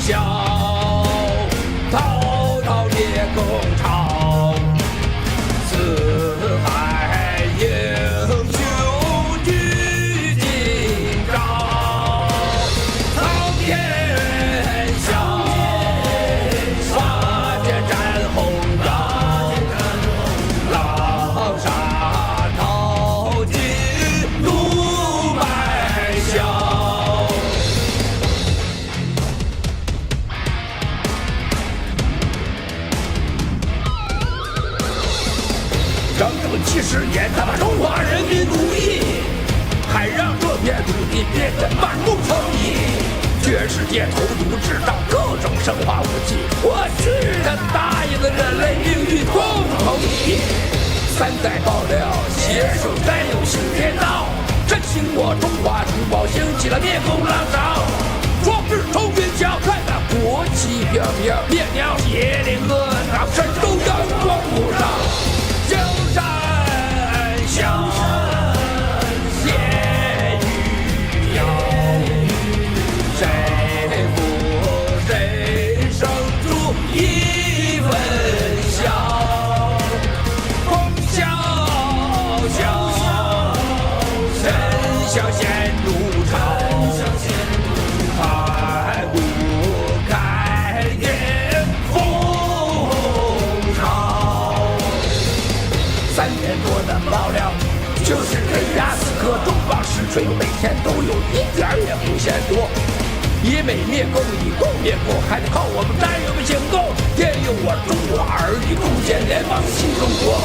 啸，滔滔烈风潮，四海英雄聚今朝，苍天笑，拔剑斩红刀，浪沙淘尽怒白霄。整整70年，他把中华人民奴役，还让这片土地变得满目疮痍。全世界投毒制造各种生化武器，我去，他答应了人类命运共同体。3代爆料，携手占有新天道，振兴我中华同胞，兴起了灭共浪潮。壮志冲云霄，看那国旗飘飘，烈鸟铁岭河上，神州阳光普照。江山笑，血雨遥，谁负谁生出一份笑，风萧萧，神霄显如潮，盘古开天风潮。3年多的爆料，就是黑压死磕，中方实锤，每天都有1点也不嫌多。以美灭共，以共灭共，还得靠我们战友们行动。天佑我中华儿女，共建联邦新中国。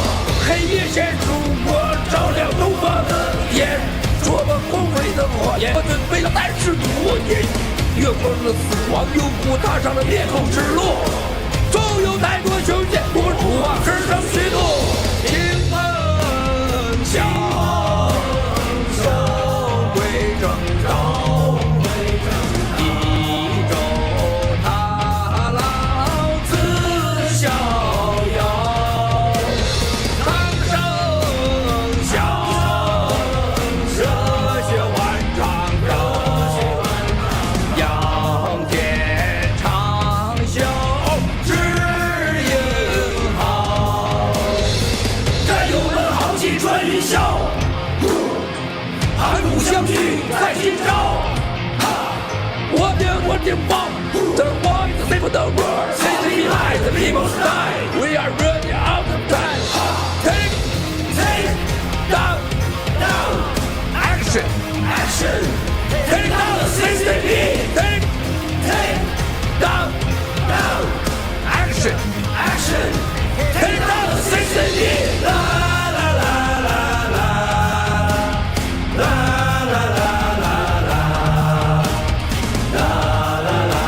黑夜显祖国，照亮东方的天。戳破光辉的火焰，我准备了3世多年。越过了死亡幽谷，踏上了灭共之路。总有太多雄剑，我主啊，只生虚度。青风笑，收归正道，一周踏浪自逍遥。苍生笑，热血万丈高，仰天长啸志英豪。战友们豪气穿云霄，寒武相聚在今朝。我定报 The war is the same for the world. City behind the people's die. We are running out of time. Take down action. Take down the system. Take down action. Take down the system. La la la la la la la la la la la la la.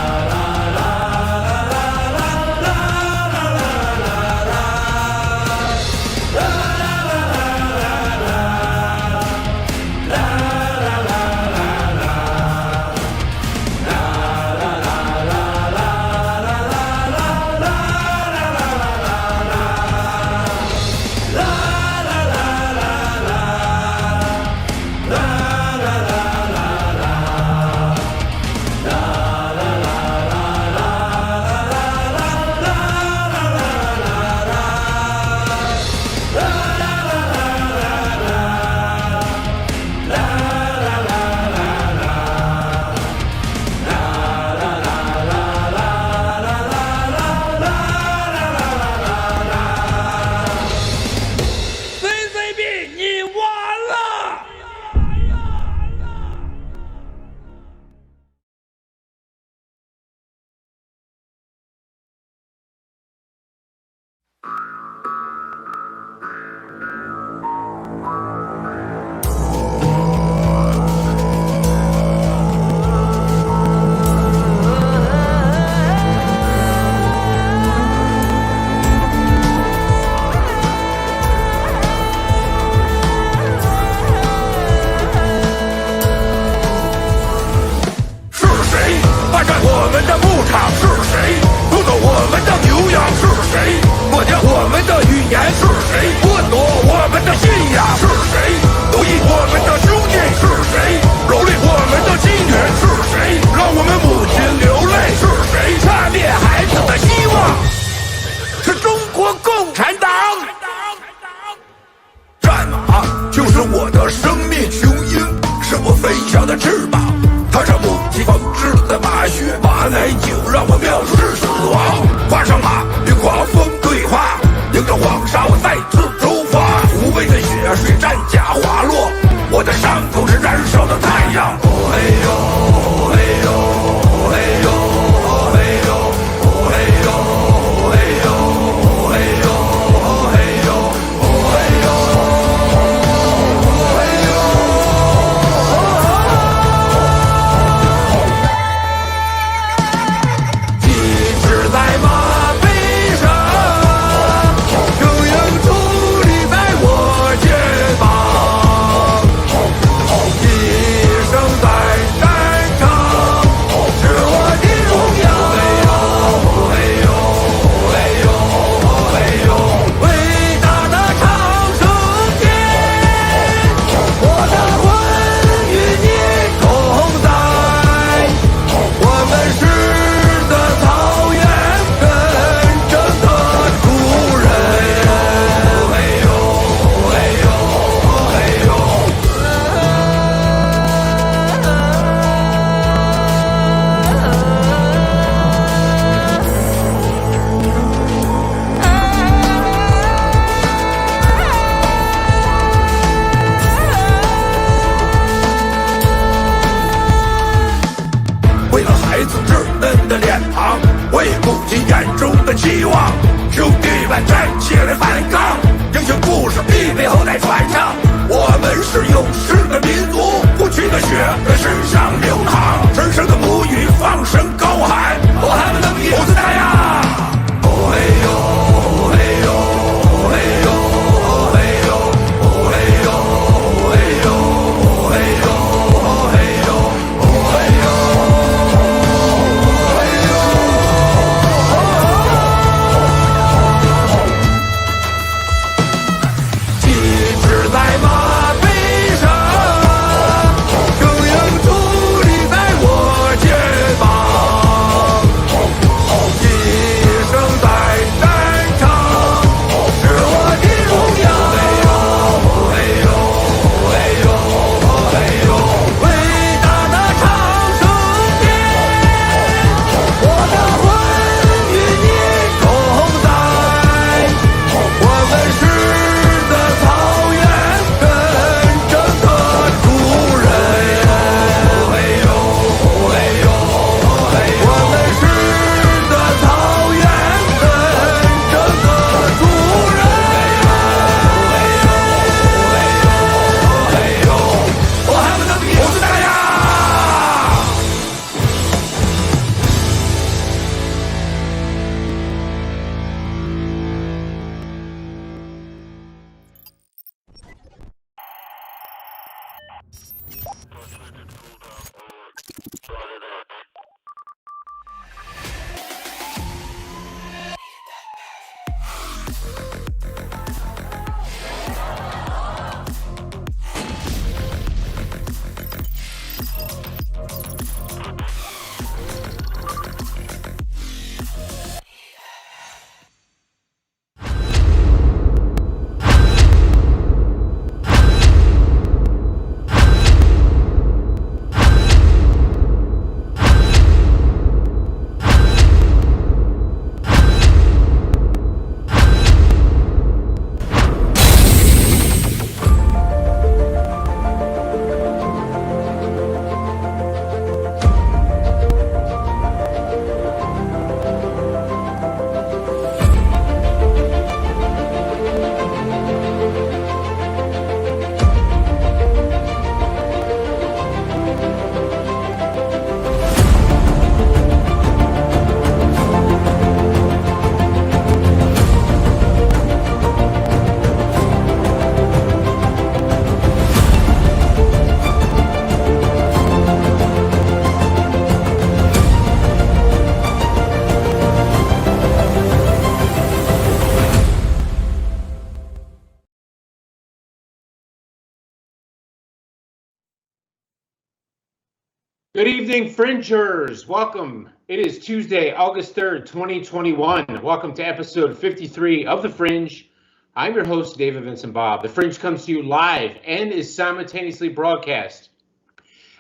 Good evening, Fringers. Welcome. It is Tuesday, August 3rd, 2021. Welcome to episode 53 of The Fringe. I'm your host, David Vincent Bob. The Fringe comes to you live and is simultaneously broadcast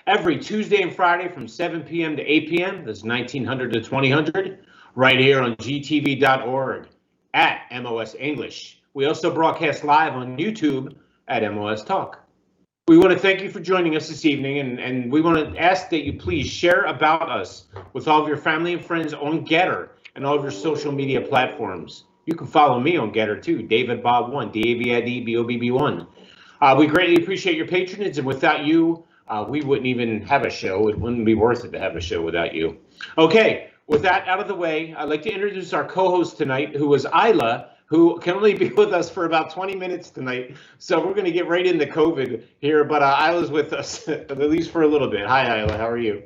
every Tuesday and Friday from 7 p.m. to 8 p.m. That's 1900 to 2000, right here on gtv.org at MOS English. We also broadcast live on YouTube at MOS Talk. We want to thank you for joining us this evening, and we want to ask that you please share about us with all of your family and friends on Getter and all of your social media platforms. You can follow me on Getter too, DavidBob1, DAVIDBOBB1. We greatly appreciate your patronage, and without you, we wouldn't even have a show. It wouldn't be worth it to have a show without you. Okay, with that out of the way, I'd like to introduce our co-host tonight, who is Isla, who can only be with us for about 20 minutes tonight. So we're going to get right into COVID here, but Isla's with us, at least for a little bit. Hi, Isla. How are you?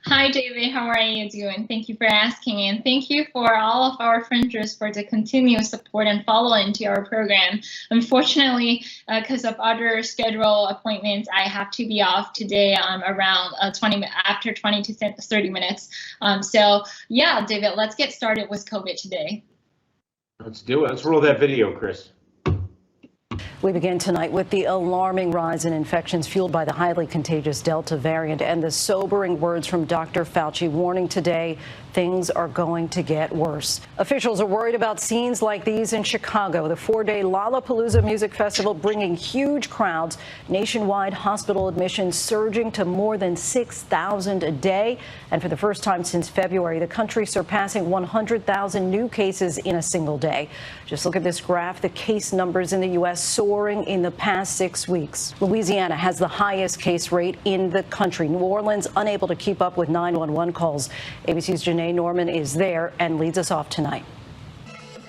Hi, David. How are you doing? Thank you for asking, and thank you for all of our Fringers for the continuous support and following to our program. Unfortunately, because of other schedule appointments, I have to be off today around 20 to 30 minutes. So yeah, David, let's get started with COVID today. Let's do it. Let's roll that video, Chris. We begin tonight with the alarming rise in infections fueled by the highly contagious Delta variant and the sobering words from Dr. Fauci warning today things are going to get worse. Officials are worried about scenes like these in Chicago. The four-day Lollapalooza music festival bringing huge crowds. Nationwide hospital admissions surging to more than 6,000 a day. And for the first time since February, the country surpassing 100,000 new cases in a single day. Just look at this graph. The case numbers in the U.S. soaring in the past 6 weeks. Louisiana has the highest case rate in the country. New Orleans unable to keep up with 911 calls. ABC's Janae Norman is there and leads us off tonight.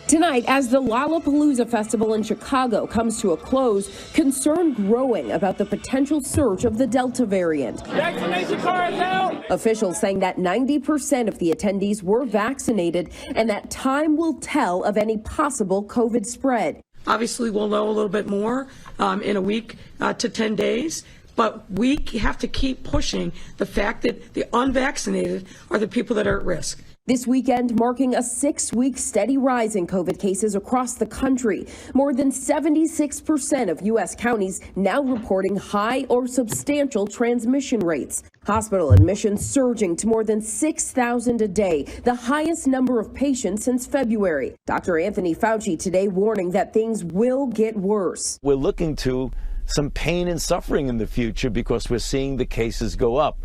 Tonight, as the Lollapalooza Festival in Chicago comes to a close, concern growing about the potential surge of the Delta variant. Vaccination cards out! Officials saying that 90% of the attendees were vaccinated and that time will tell of any possible COVID spread. Obviously, we'll know a little bit more in a week to 10 days. But we have to keep pushing the fact that the unvaccinated are the people that are at risk. This weekend marking a 6-week steady rise in COVID cases across the country. More than 76% of U.S. counties now reporting high or substantial transmission rates. Hospital admissions surging to more than 6,000 a day, the highest number of patients since February. Dr. Anthony Fauci today warning that things will get worse. We're looking to some pain and suffering in the future because we're seeing the cases go up,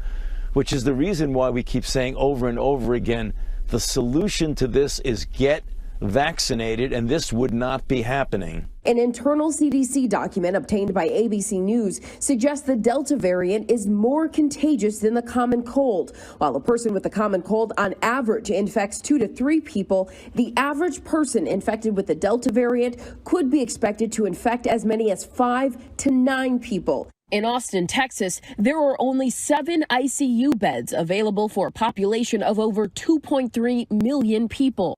which is the reason why we keep saying over and over again, the solution to this is get vaccinated, and this would not be happening. An internal CDC document obtained by ABC News suggests the Delta variant is more contagious than the common cold. While a person with the common cold on average infects 2 to 3 people, the average person infected with the Delta variant could be expected to infect as many as 5 to 9 people. In Austin, Texas, there are only 7 ICU beds available for a population of over 2.3 million people.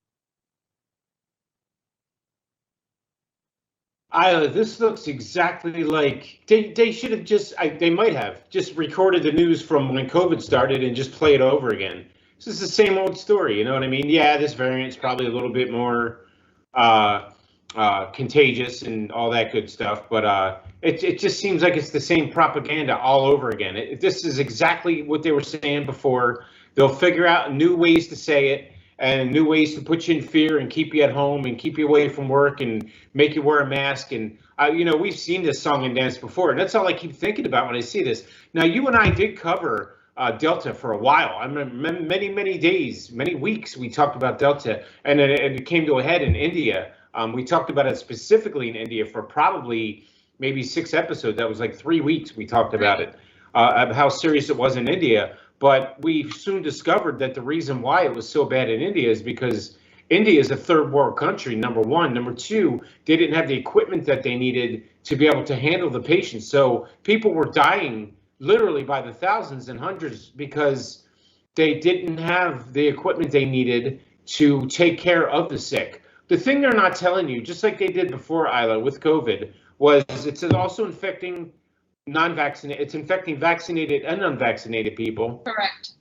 Isla, this looks exactly like they should have they might have just recorded the news from when COVID started and just play it over again. This is the same old story, you know what I mean? Yeah, this variant's probably a little bit more contagious and all that good stuff, but it just seems like it's the same propaganda all over again. This is exactly what they were saying before. They'll figure out new ways to say it and new ways to put you in fear and keep you at home and keep you away from work and make you wear a mask. And, we've seen this song and dance before, and that's all I keep thinking about when I see this. Now, you and I did cover Delta for a while. I remember many days, many weeks we talked about Delta, and it came to a head in India. We talked about it specifically in India for probably maybe 6 episodes. That was like 3 weeks we talked about it, of how serious it was in India. But we soon discovered that the reason why it was so bad in India is because India is a third world country, number one. Number two, they didn't have the equipment that they needed to be able to handle the patients. So people were dying literally by the thousands and hundreds because they didn't have the equipment they needed to take care of the sick. The thing they're not telling you, just like they did before, Isla, with COVID, was it's also infecting non-vaccinated. It's infecting vaccinated and unvaccinated people. Correct.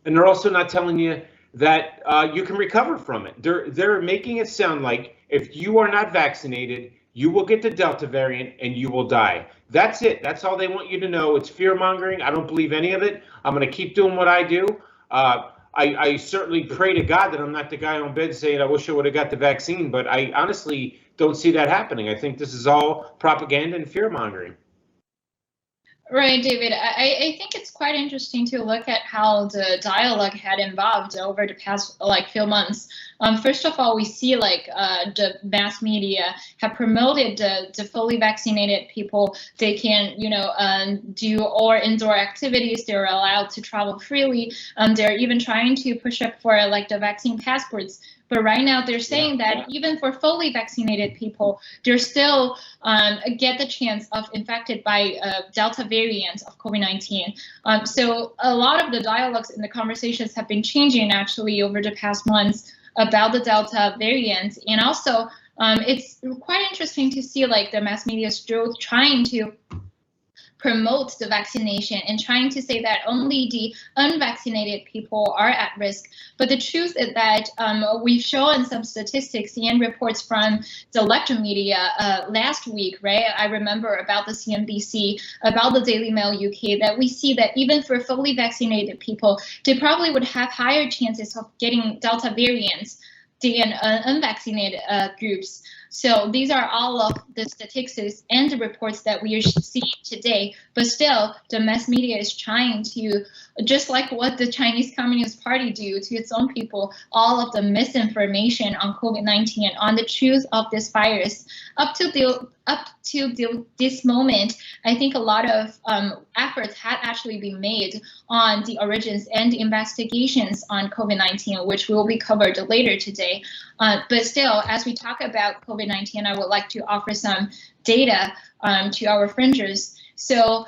And they're also not telling you that you can recover from it. They're making it sound like if you are not vaccinated, you will get the Delta variant and you will die. That's it. That's all they want you to know. It's fear mongering. I don't believe any of it. I'm going to keep doing what I do. I certainly pray to God that I'm not the guy on bed saying I wish I would have got the vaccine, but I honestly don't see that happening. I think this is all propaganda and fear mongering. Right, David. I think it's quite interesting to look at how the dialogue had evolved over the past few months. First of all, we see the mass media have promoted the fully vaccinated people. They can, do all indoor activities. They're allowed to travel freely. They're even trying to push up for the vaccine passports. But right now, they're saying that even for fully vaccinated people, they're still get the chance of infected by Delta variant of COVID-19. So a lot of the dialogues and the conversations have been changing actually over the past months about the Delta variant. And also, it's quite interesting to see the mass media still trying to promote the vaccination and trying to say that only the unvaccinated people are at risk. But the truth is that we've shown some statistics and reports from the electronic media last week, right? I remember about the CNBC, about the Daily Mail UK, that we see that even for fully vaccinated people, they probably would have higher chances of getting Delta variants than unvaccinated groups. So these are all of the statistics and the reports that we are seeing today. But still, the mass media is trying to, just like what the Chinese Communist Party do to its own people, all of the misinformation on COVID-19 and on the truth of this virus. Up to this moment, I think a lot of efforts had actually been made on the origins and the investigations on COVID-19, which will be covered later today. But still, as we talk about COVID-19, I would like to offer some data to our fringers. So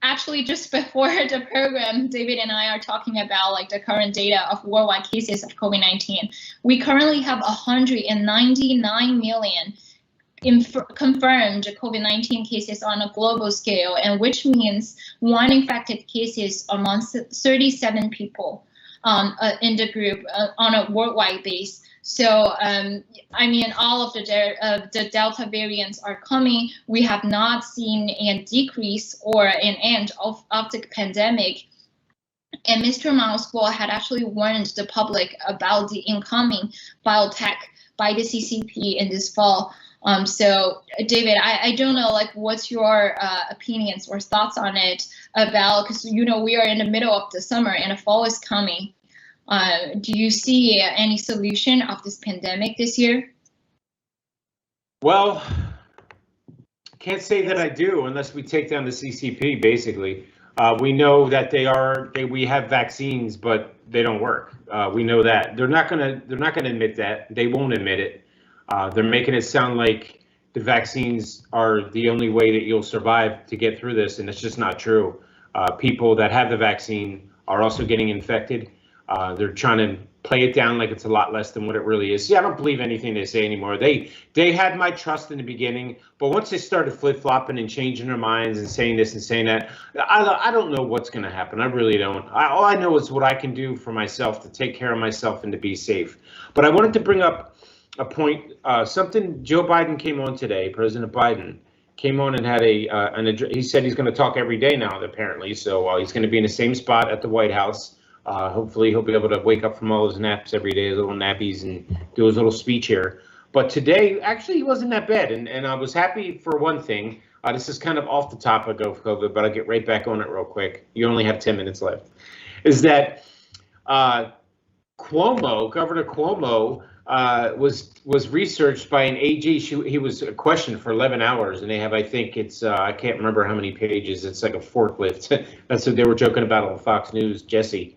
actually, just before the program, David and I are talking about the current data of worldwide cases of COVID-19. We currently have 199 million confirmed COVID-19 cases on a global scale, and which means one infected cases among 37 people in the group on a worldwide base. So, I mean, all of the Delta variants are coming. We have not seen a decrease or an end of the pandemic. And Mr. Mouseball had actually warned the public about the incoming biotech by the CCP in this fall. So, David, I don't know, what's your opinions or thoughts on it about, because, we are in the middle of the summer and the fall is coming. Do you see any solution of this pandemic this year? Well, can't say that I do unless we take down the CCP. Basically, we know that we have vaccines, but they don't work. We know that they're not gonna admit that. They won't admit it. They're making it sound like the vaccines are the only way that you'll survive to get through this, and it's just not true. People that have the vaccine are also getting infected. They're trying to play it down like it's a lot less than what it really is. See, I don't believe anything they say anymore. They had my trust in the beginning, but once they started flip-flopping and changing their minds and saying this and saying that, I don't know what's going to happen. I really don't. All I know is what I can do for myself to take care of myself and to be safe. But I wanted to bring up a point, something Joe Biden came on today. President Biden came on and had he said he's going to talk every day now, apparently. So he's going to be in the same spot at the White House. Hopefully he'll be able to wake up from all his naps every day, his little nappies, and do his little speech here. But today, actually, he wasn't that bad. And I was happy for one thing. This is kind of off the topic of COVID, but I'll get right back on it real quick. You only have 10 minutes left. Is that Governor Cuomo, was researched by an AG. He was questioned for 11 hours, and they have, I think it's, I can't remember how many pages. It's like a forklift. That's what they were joking about on Fox News. Jesse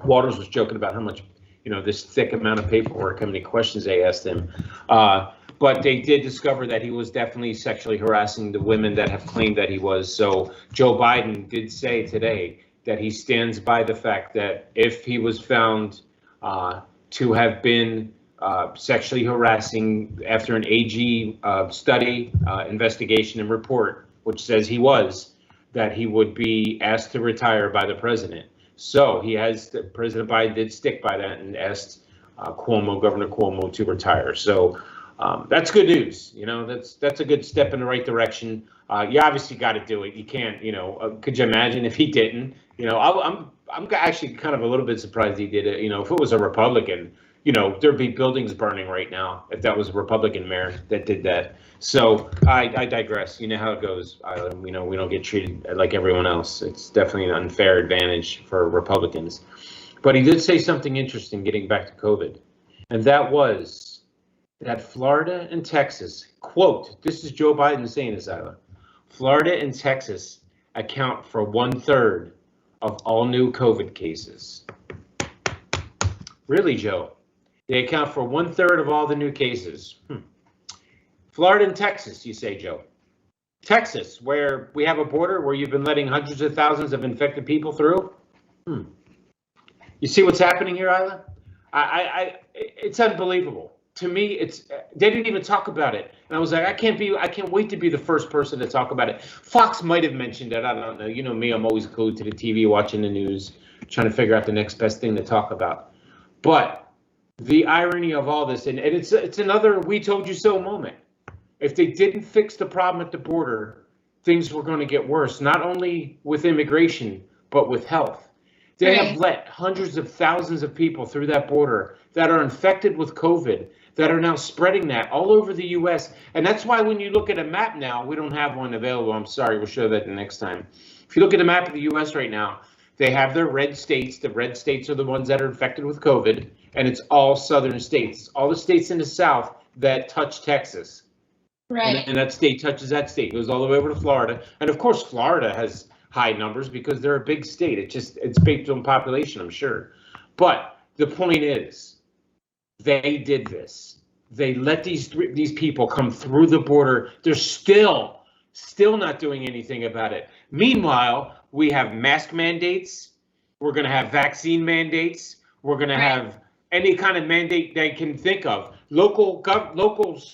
Waters was joking about how much, this thick amount of paperwork, how many questions they asked him. But they did discover that he was definitely sexually harassing the women that have claimed that he was. So Joe Biden did say today that he stands by the fact that if he was found to have been sexually harassing after an AG study, investigation, and report, which says he was, that he would be asked to retire by the president. So President Biden did stick by that and asked Governor Cuomo to retire. So that's good news. That's a good step in the right direction. You obviously got to do it. You can't, could you imagine if he didn't? I'm actually kind of a little bit surprised he did it. If it was a Republican, there'd be buildings burning right now if that was a Republican mayor that did that. So I digress. You know how it goes. We don't get treated like everyone else. It's definitely an unfair advantage for Republicans. But he did say something interesting getting back to COVID. And that was that Florida and Texas, quote, this is Joe Biden saying this, Isla, Florida and Texas account for 1/3 of all new COVID cases. Really, Joe? They account for 1/3 of all the new cases. Florida and Texas, you say, Joe. Texas, where we have a border where you've been letting hundreds of thousands of infected people through. You see what's happening here, Isla? It's unbelievable. To me, they didn't even talk about it. And I was like, I can't wait to be the first person to talk about it. Fox might have mentioned it. I don't know. You know me, I'm always glued to the TV, watching the news, trying to figure out the next best thing to talk about. But the irony of all this, and it's another we told you so moment. If they didn't fix the problem at the border, things were going to get worse, not only with immigration, but with health. They have let hundreds of thousands of people through that border that are infected with COVID, that are now spreading that all over the U.S. And that's why when you look at a map now, we don't have one available. I'm sorry, we'll show that the next time. If you look at a map of the U.S. right now, they have their red states. The red states are the ones that are infected with COVID, and it's all southern states, all the states in the South that touch Texas. Right. And that state touches that state, goes all the way over to Florida. And of course, Florida has high numbers because they're a big state. It's based on population, I'm sure. But the point is, they did this. They let these people come through the border. They're still not doing anything about it. Meanwhile, we have mask mandates. We're going to have vaccine mandates. We're going to have any kind of mandate they can think of. Local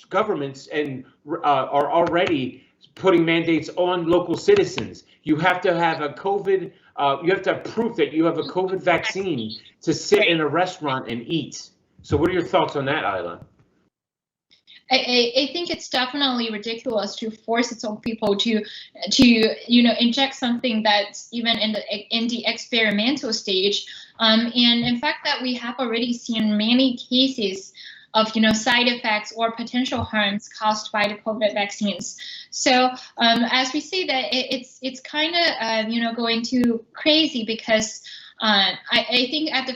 governments are already putting mandates on local citizens. You have to have a COVID. You have to have proof that you have a COVID vaccine to sit in a restaurant and eat. So, what are your thoughts on that, Isla? I think it's definitely ridiculous to force its own people to inject something that's even in the experimental stage. And in fact, that we have already seen many cases of side effects or potential harms caused by the COVID vaccines. So as we see that it's kind of going too crazy, because I think at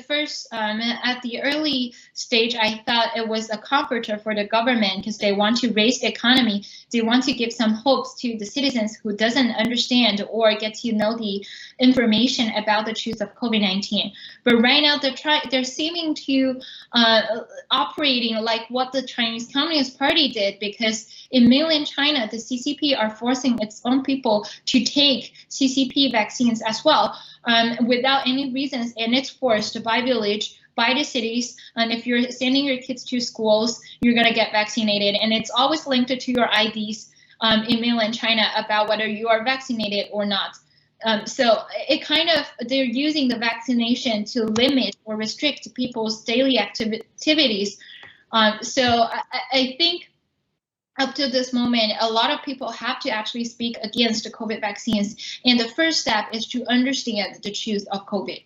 the early stage, I thought it was a comforter for the government because they want to raise the economy. They want to give some hopes to the citizens who doesn't understand or get to know the information about the truth of COVID-19. But right now, they're seeming to operating like what the Chinese Communist Party did, because in mainland China, the CCP are forcing its own people to take CCP vaccines as well. Without any reasons, and it's forced by village, by the cities. And if you're sending your kids to schools, you're going to get vaccinated. And it's always linked to your IDs in mainland China about whether you are vaccinated or not. So they're using the vaccination to limit or restrict people's daily activities. So I think up to this moment, a lot of people have to actually speak against the COVID vaccines. And the first step is to understand the truth of COVID.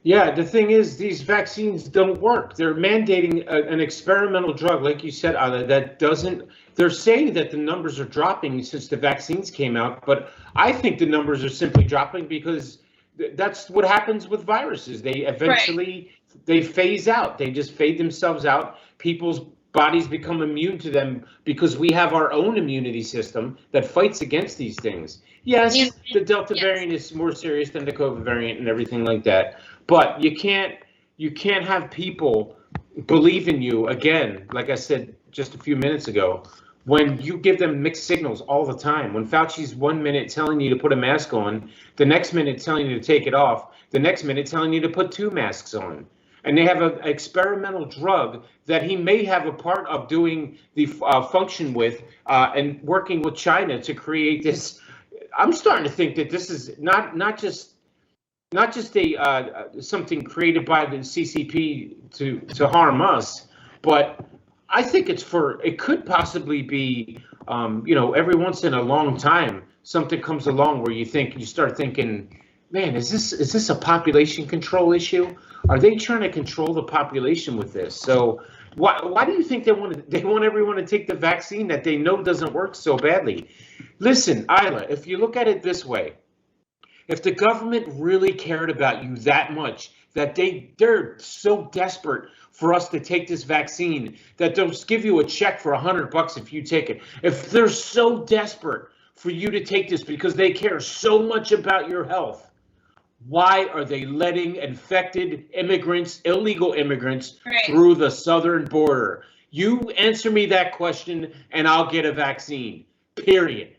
Yeah, the thing is, these vaccines don't work. They're mandating an experimental drug, like you said, Ala, that doesn't. They're saying that the numbers are dropping since the vaccines came out, but I think the numbers are simply dropping because that's what happens with viruses. They eventually they phase out. They just fade themselves out. People's bodies become immune to them because we have our own immunity system that fights against these things. Yes, the Delta variant is more serious than the COVID variant and everything like that. But you can't have people believe in you again, like I said just a few minutes ago, when you give them mixed signals all the time. When Fauci's 1 minute telling you to put a mask on, the next minute telling you to take it off, the next minute telling you to put 2 masks on. And they have an experimental drug that he may have a part of doing the function with and working with China to create this I'm starting to think that this is not just a something created by the CCP to harm us, but I think it could possibly be, every once in a long time something comes along where you start thinking, man, is this a population control issue? Are they trying to control the population with this? So why do you think they want everyone to take the vaccine that they know doesn't work so badly? Listen, Isla, if you look at it this way, if the government really cared about you that much, that they're so desperate for us to take this vaccine that they'll give you a check for $100 if you take it. If they're so desperate for you to take this because they care so much about your health, why are they letting infected immigrants, illegal immigrants, through the southern border? You answer me that question and I'll get a vaccine, period.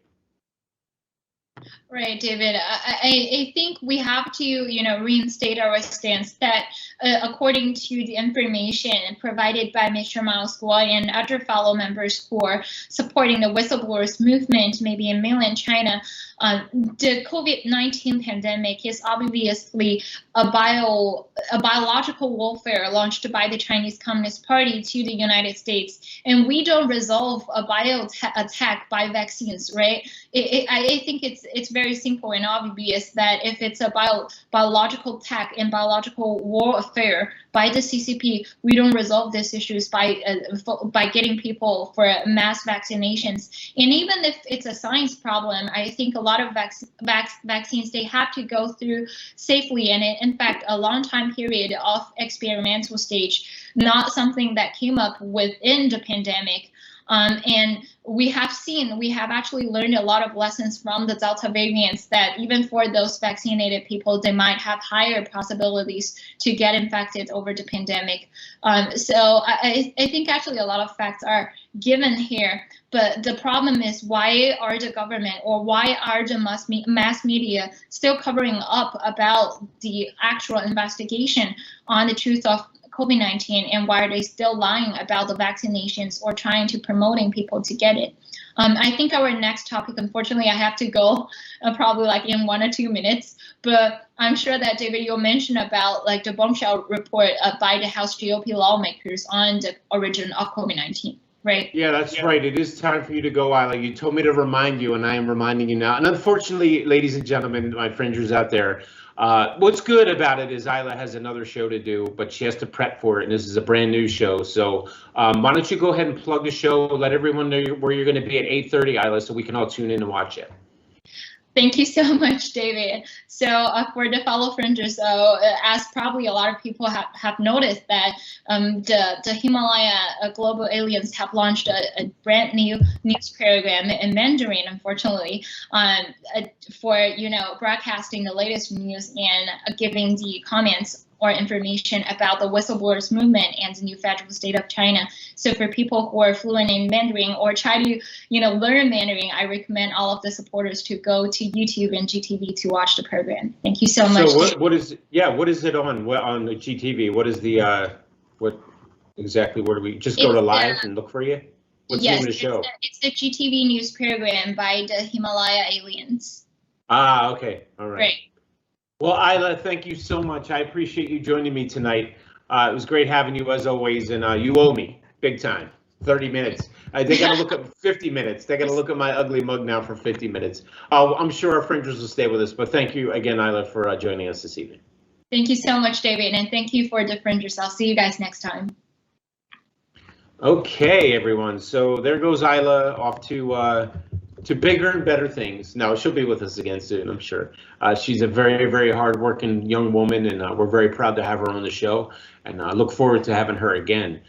Right, David. I think we have to, reinstate our stance that according to the information provided by Mr. Miles Guo and other fellow members who are supporting the whistleblowers movement, maybe in mainland China, the COVID-19 pandemic is obviously a biological warfare launched by the Chinese Communist Party to the United States, and we don't resolve a bio attack by vaccines, right? I think it's very simple and obvious that if it's a biological attack and biological warfare by the CCP, we don't resolve these issues by getting people for mass vaccinations. And even if it's a science problem, I think a lot of vaccines, they have to go through safely, and in fact a long time period of experimental stage, not something that came up within the pandemic. And we have actually learned a lot of lessons from the Delta variants, that even for those vaccinated people, they might have higher possibilities to get infected over the pandemic. So I think actually a lot of facts are given here, but the problem is, why are the government or why are the mass media still covering up about the actual investigation on the truth of COVID-19, and why are they still lying about the vaccinations or trying to promoting people to get it? I think our next topic, unfortunately, I have to go probably like in 1 or 2 minutes, but I'm sure that David, you'll mention about like the bombshell report by the House GOP lawmakers on the origin of COVID-19. Right. Yeah, that's right. It is time for you to go, Isla. You told me to remind you, and I am reminding you now. And unfortunately, ladies and gentlemen, my fringers out there, what's good about it is Isla has another show to do, but she has to prep for it, and this is a brand new show. So why don't you go ahead and plug the show, let everyone know where you're going to be at 8:30, Isla, so we can all tune in and watch it. Thank you so much, David. So for the fellow fringers, as probably a lot of people have noticed, that the Himalaya Global Aliens have launched a brand new news program in Mandarin, unfortunately, for broadcasting the latest news and giving the comments or information about the whistleblowers movement and the new federal state of China. So for people who are fluent in Mandarin or try to, learn Mandarin, I recommend all of the supporters to go to YouTube and GTV to watch the program. Thank you so much. So what is it on the GTV? What is the what exactly? Where do we just go to live and look for you? What's the name of the show? It's the GTV news program by the Himalaya Aliens. Ah, okay, all right. Right. Well, Isla, thank you so much. I appreciate you joining me tonight. It was great having you as always, and you owe me big time. 30 minutes. They got to look at 50 minutes. They got to look at my ugly mug now for 50 minutes. I'm sure our fringers will stay with us, but thank you again, Isla, for joining us this evening. Thank you so much, David, and thank you for the fringers. I'll see you guys next time. Okay, everyone. So there goes Isla off to bigger and better things. No, she'll be with us again soon, I'm sure. She's a very, very hardworking young woman, and we're very proud to have her on the show, and I look forward to having her again.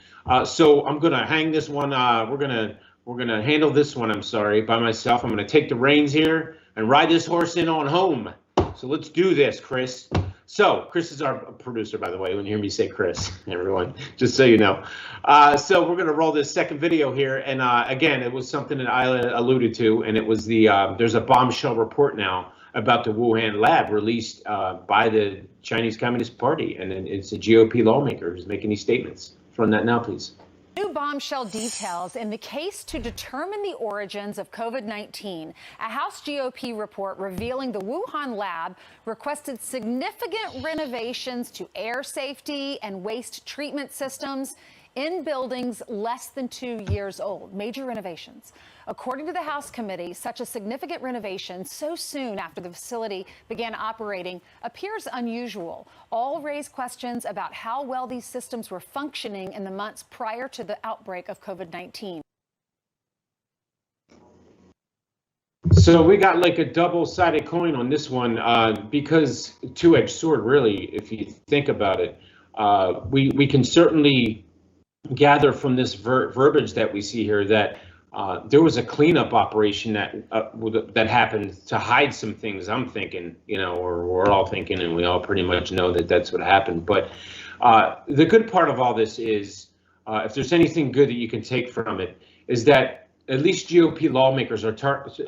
So I'm gonna hang this one. We're gonna handle this one, I'm sorry, by myself. I'm gonna take the reins here and ride this horse in on home. So let's do this, Chris. So Chris is our producer, by the way, when you hear me say Chris, everyone, just so you know. So we're going to roll this second video here. And again, it was something that Isla alluded to, and it was there's a bombshell report now about the Wuhan lab released by the Chinese Communist Party. And it's a GOP lawmaker who's making these statements. Run that now, please. New bombshell details in the case to determine the origins of COVID-19. A House GOP report revealing the Wuhan lab requested significant renovations to air safety and waste treatment systems in buildings less than 2 years old. Major renovations. According to the House committee, such a significant renovation so soon after the facility began operating appears unusual. All raise questions about how well these systems were functioning in the months prior to the outbreak of COVID-19. So we got like a double-sided coin on this one, because two-edged sword, really, if you think about it. We can certainly gather from this verbiage that we see here that there was a cleanup operation that happened to hide some things. I'm thinking, or we're all thinking, and we all pretty much know that that's what happened. But the good part of all this is, if there's anything good that you can take from it, is that at least GOP lawmakers are,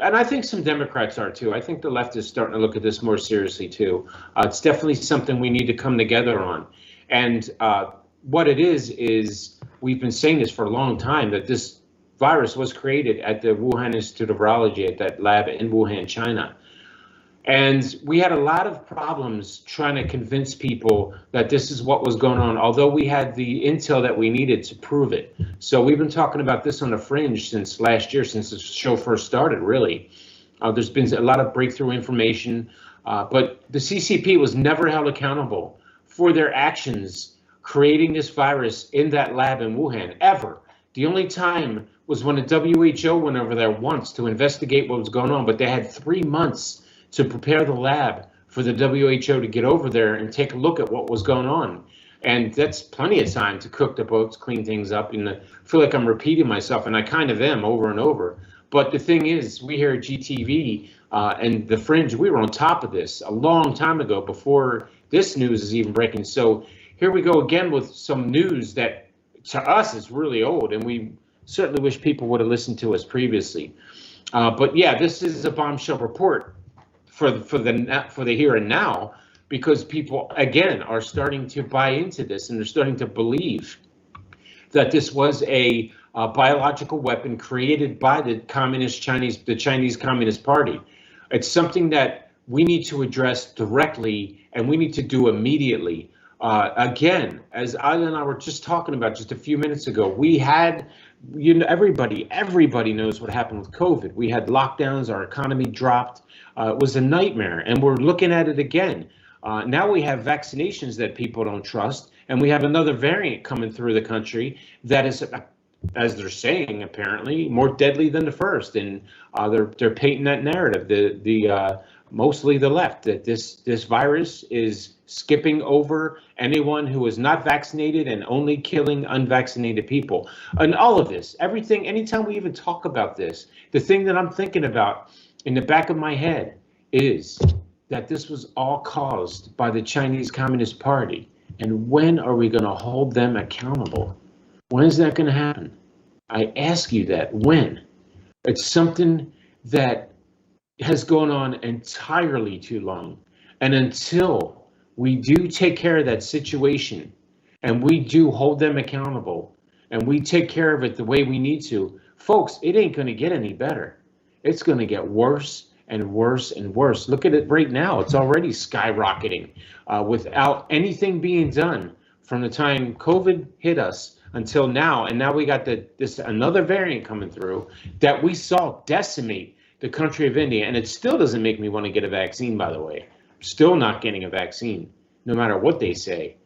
and I think some Democrats are too. I think the left is starting to look at this more seriously too. It's definitely something we need to come together on. And what it is we've been saying this for a long time, that this virus was created at the Wuhan Institute of Virology, at that lab in Wuhan, China. And we had a lot of problems trying to convince people that this is what was going on, although we had the intel that we needed to prove it. So we've been talking about this on the Fringe since last year, since the show first started, really. There's been a lot of breakthrough information, but the CCP was never held accountable for their actions creating this virus in that lab in Wuhan, ever. The only time was when the WHO went over there once to investigate what was going on, but they had 3 months to prepare the lab for the WHO to get over there and take a look at what was going on. And that's plenty of time to cook the books, clean things up. And I feel like I'm repeating myself, and I kind of am over and over. But the thing is, we here at GTV and the Fringe, we were on top of this a long time ago, before this news is even breaking. So here we go again with some news that to us is really old, and we certainly wish people would have listened to us previously. But yeah, this is a bombshell report for the here and now, because people again are starting to buy into this, and they're starting to believe that this was a biological weapon created by the Chinese Communist Party. It's something that we need to address directly, and we need to do immediately. Again, as Alan and I were just talking about just a few minutes ago, we had, everybody knows what happened with COVID. We had lockdowns, our economy dropped. It was a nightmare, and we're looking at it again. Now we have vaccinations that people don't trust, and we have another variant coming through the country that is, as they're saying, apparently more deadly than the first. And they're painting that narrative, mostly the left, that this virus is skipping over anyone who is not vaccinated and only killing unvaccinated people. And all of this, everything, anytime we even talk about this, the thing that I'm thinking about in the back of my head is that this was all caused by the Chinese Communist Party. And when are we going to hold them accountable? When is that going to happen? I ask you that. When? It's something that has gone on entirely too long. And until we do take care of that situation, and we do hold them accountable, and we take care of it the way we need to, folks, it ain't going to get any better. It's going to get worse and worse and worse. Look at it right now. It's already skyrocketing without anything being done from the time COVID hit us until now. And now we got this another variant coming through that we saw decimate the country of India. And it still doesn't make me want to get a vaccine, by the way. Still not getting a vaccine, no matter what they say.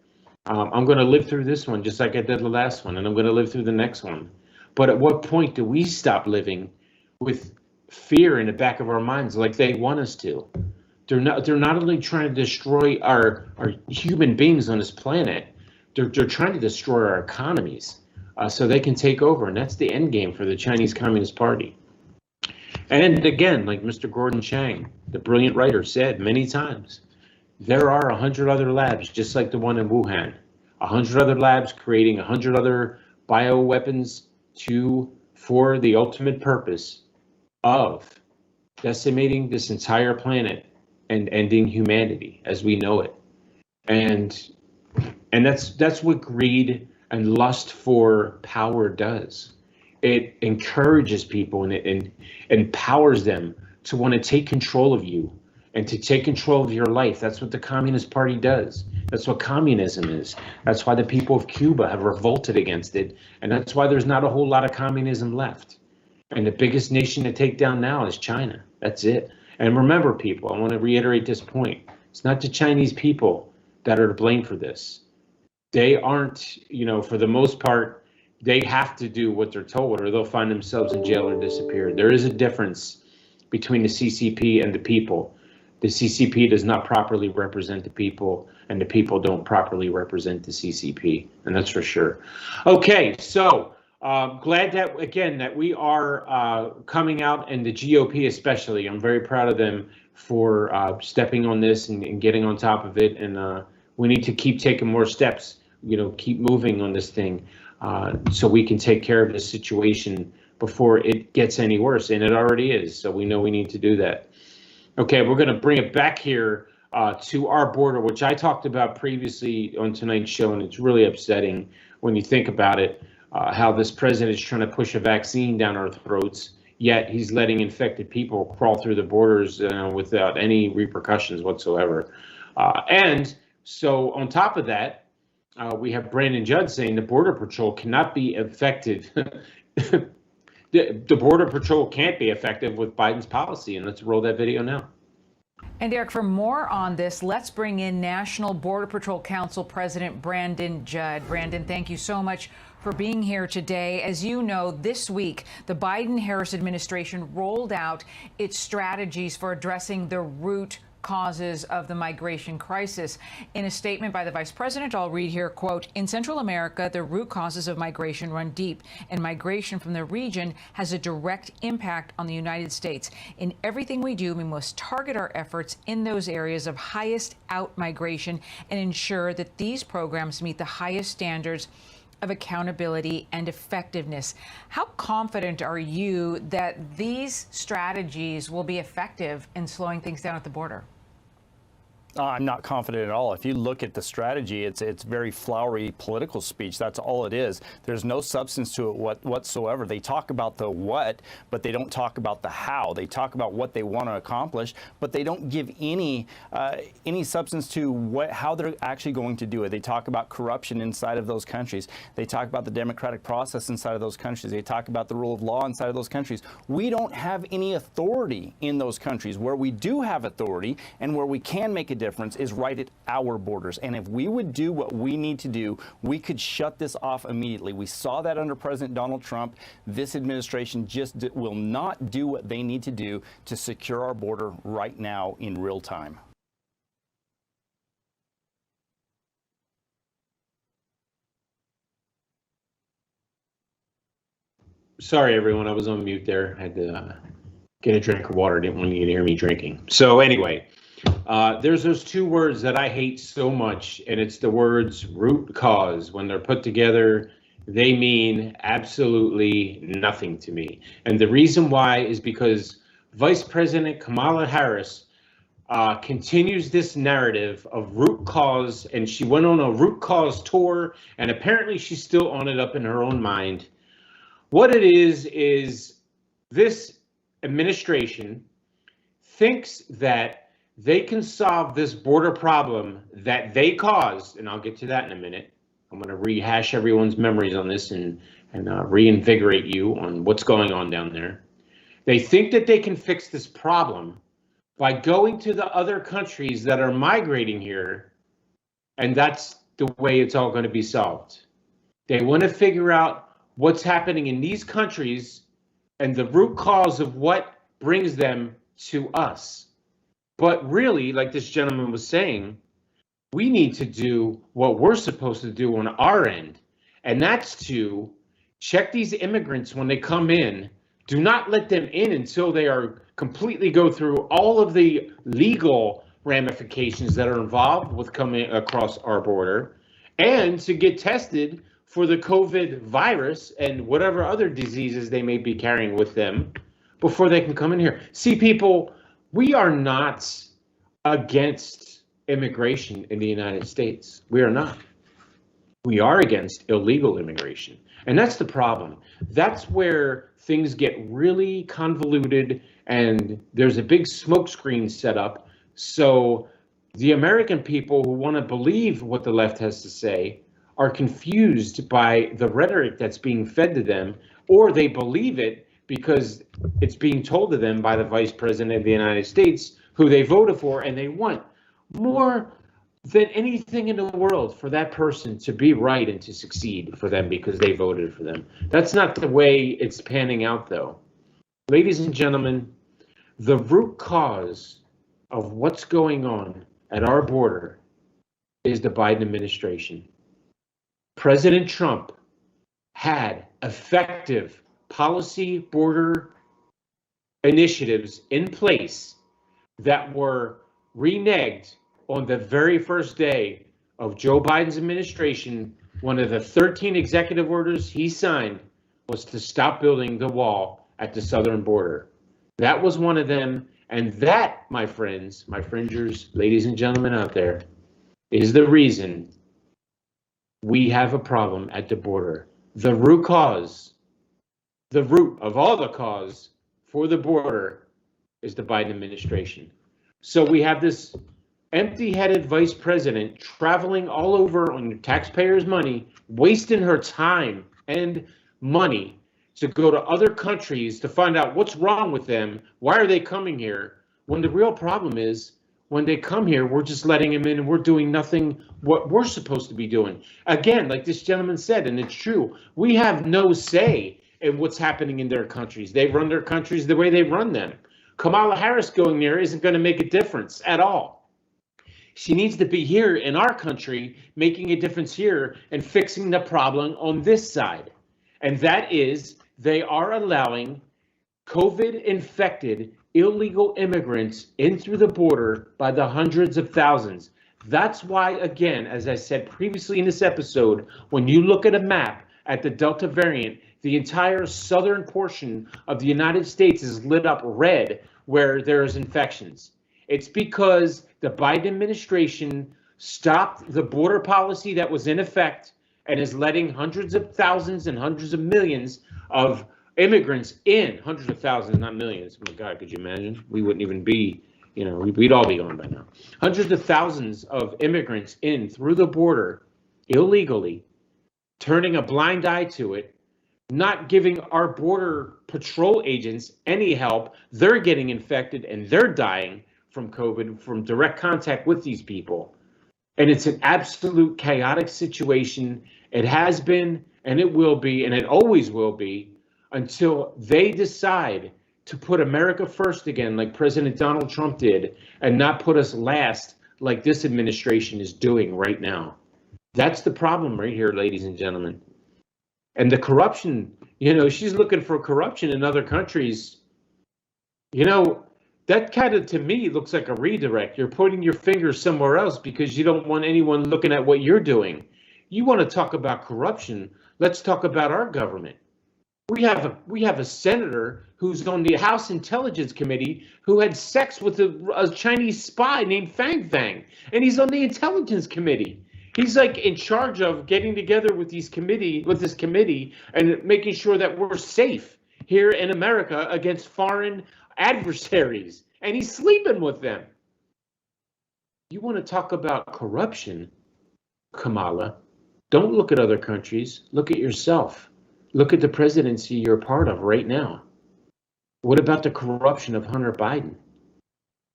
I'm going to live through this one just like I did the last one, and I'm going to live through the next one. But at what point do we stop living with fear in the back of our minds like they want us to? They're not only trying to destroy our human beings on this planet, they're trying to destroy our economies so they can take over. And that's the end game for the Chinese Communist Party. And again, like Mr. Gordon Chang, the brilliant writer, said many times, there are 100 other labs just like the one in Wuhan. 100 other labs creating 100 other bioweapons for the ultimate purpose of decimating this entire planet and ending humanity as we know it. And that's what greed and lust for power does. It encourages people and it empowers them to want to take control of you and to take control of your life. That's what the Communist Party does. That's what communism is. That's why the people of Cuba have revolted against it. And that's why there's not a whole lot of communism left. And the biggest nation to take down now is China. That's it. And remember, people, I want to reiterate this point. It's not the Chinese people that are to blame for this. They aren't, for the most part, they have to do what they're told or they'll find themselves in jail or disappear. There is a difference between the CCP and the people. The CCP does not properly represent the people, and the people don't properly represent the CCP, and that's for sure. Okay, so glad that, again, that we are coming out, and the GOP especially. I'm very proud of them for stepping on this and getting on top of it, and we need to keep taking more steps, keep moving on this thing so we can take care of this situation before it gets any worse, and it already is, so we know we need to do that. Okay, we're going to bring it back here to our border, which I talked about previously on tonight's show, and it's really upsetting when you think about it, how this president is trying to push a vaccine down our throats, yet he's letting infected people crawl through the borders without any repercussions whatsoever. And so on top of that, we have Brandon Judd saying the Border Patrol cannot be effective. The Border Patrol can't be effective with Biden's policy, and let's roll that video now. And Eric, for more on this, let's bring in National Border Patrol Council President Brandon Judd. Brandon, thank you so much for being here today. As you know, this week, the Biden-Harris administration rolled out its strategies for addressing the root causes of the migration crisis. In a statement by the vice president, I'll read here, quote, "In Central America, the root causes of migration run deep, and migration from the region has a direct impact on the United States. In everything we do, we must target our efforts in those areas of highest out migration and ensure that these programs meet the highest standards of accountability and effectiveness." How confident are you that these strategies will be effective in slowing things down at the border? I'm not confident at all. If you look at the strategy, it's very flowery political speech. That's all it is. There's no substance to it whatsoever. They talk about the what, but they don't talk about the how. They talk about what they want to accomplish, but they don't give any substance to how they're actually going to do it. They talk about corruption inside of those countries. They talk about the democratic process inside of those countries. They talk about the rule of law inside of those countries. We don't have any authority in those countries. Where we do have authority and where we can make a difference is right at our borders. And if we would do what we need to do, we could shut this off immediately. We saw that under President Donald Trump. This administration just will not do what they need to do to secure our border right now in real time. Sorry, everyone. I was on mute there. I had to get a drink of water. Didn't want you to hear me drinking. So anyway, there's those two words that I hate so much, and it's the words root cause. When they're put together, they mean absolutely nothing to me. And the reason why is because Vice President Kamala Harris continues this narrative of root cause, and she went on a root cause tour, and apparently she's still on it up in her own mind. What it is this administration thinks that they can solve this border problem that they caused, and I'll get to that in a minute. I'm going to rehash everyone's memories on this and reinvigorate you on what's going on down there. They think that they can fix this problem by going to the other countries that are migrating here, and that's the way it's all going to be solved. They want to figure out what's happening in these countries and the root cause of what brings them to us. But really, like this gentleman was saying, we need to do what we're supposed to do on our end, and that's to check these immigrants when they come in. Do not let them in until they are completely go through all of the legal ramifications that are involved with coming across our border, and to get tested for the COVID virus and whatever other diseases they may be carrying with them before they can come in here. See, people, we are not against immigration in the United States. We are not. We are against illegal immigration. And that's the problem. That's where things get really convoluted and there's a big smokescreen set up. So the American people who want to believe what the left has to say are confused by the rhetoric that's being fed to them, or they believe it because it's being told to them by the Vice President of the United States, who they voted for, and they want more than anything in the world for that person to be right and to succeed for them because they voted for them. That's not the way it's panning out, though. Ladies and gentlemen, the root cause of what's going on at our border is the Biden administration. President Trump had effective policy border initiatives in place that were reneged on the very first day of Joe Biden's administration. One of the 13 executive orders he signed was to stop building the wall at the southern border. That was one of them. And that, my friends, my fringers, ladies and gentlemen out there, is the reason we have a problem at the border. The root cause, the root of all the cause for the border is the Biden administration. So we have this empty-headed vice president traveling all over on taxpayers' money, wasting her time and money to go to other countries to find out what's wrong with them. Why are they coming here? When the real problem is, when they come here, we're just letting them in and we're doing nothing what we're supposed to be doing. Again, like this gentleman said, and it's true, we have no say in what's happening in their countries. They run their countries the way they run them. Kamala Harris going there isn't going to make a difference at all. She needs to be here in our country, making a difference here and fixing the problem on this side. And that is, they are allowing COVID-infected illegal immigrants in through the border by the hundreds of thousands. That's why, again, as I said previously in this episode, when you look at a map at the Delta variant, the entire southern portion of the United States is lit up red where there's infections. It's because the Biden administration stopped the border policy that was in effect and is letting hundreds of thousands and hundreds of millions of immigrants in, hundreds of thousands, not millions. Oh my God, could you imagine? We wouldn't even be, we'd all be gone by now. Hundreds of thousands of immigrants in through the border illegally, turning a blind eye to it, not giving our border patrol agents any help. They're getting infected and they're dying from COVID, from direct contact with these people. And it's an absolute chaotic situation. It has been, and it will be, and it always will be, until they decide to put America first again, like President Donald Trump did, and not put us last like this administration is doing right now. That's the problem right here, ladies and gentlemen. And the corruption, she's looking for corruption in other countries. That kind of, to me, looks like a redirect. You're pointing your finger somewhere else because you don't want anyone looking at what you're doing. You want to talk about corruption? Let's talk about our government. We have a senator who's on the House Intelligence Committee who had sex with a Chinese spy named Fang Fang, and he's on the Intelligence Committee. He's like in charge of getting together with this committee and making sure that we're safe here in America against foreign adversaries, and he's sleeping with them. You want to talk about corruption, Kamala? Don't look at other countries. Look at yourself. Look at the presidency you're a part of right now. What about the corruption of Hunter Biden?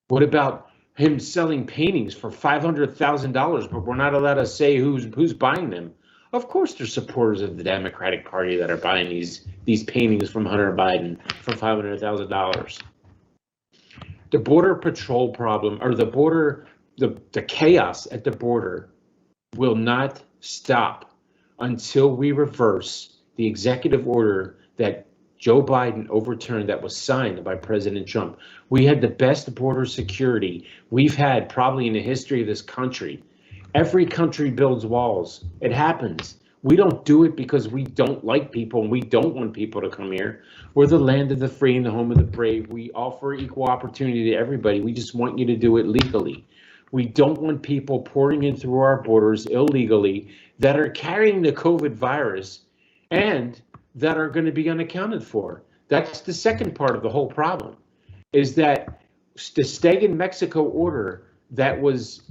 What about him selling paintings for $500,000, but we're not allowed to say who's buying them? Of course, they're supporters of the Democratic Party that are buying these paintings from Hunter Biden for $500,000. The border patrol problem, or the chaos at the border, will not stop until we reverse the executive order that Joe Biden overturned that was signed by President Trump. We had the best border security we've had probably in the history of this country. Every country builds walls. It happens. We don't do it because we don't like people and we don't want people to come here. We're the land of the free and the home of the brave. We offer equal opportunity to everybody. We just want you to do it legally. We don't want people pouring in through our borders illegally that are carrying the COVID virus and that are going to be unaccounted for. That's the second part of the whole problem, is that the stay in Mexico order that was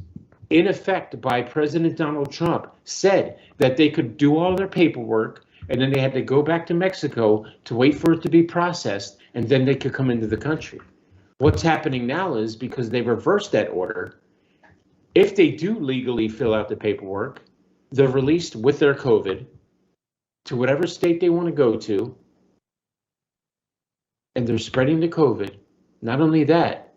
in effect by President Donald Trump said that they could do all their paperwork and then they had to go back to Mexico to wait for it to be processed, and then they could come into the country. What's happening now is, because they reversed that order, if they do legally fill out the paperwork, they're released with their COVID to whatever state they want to go to, and they're spreading the COVID. Not only that,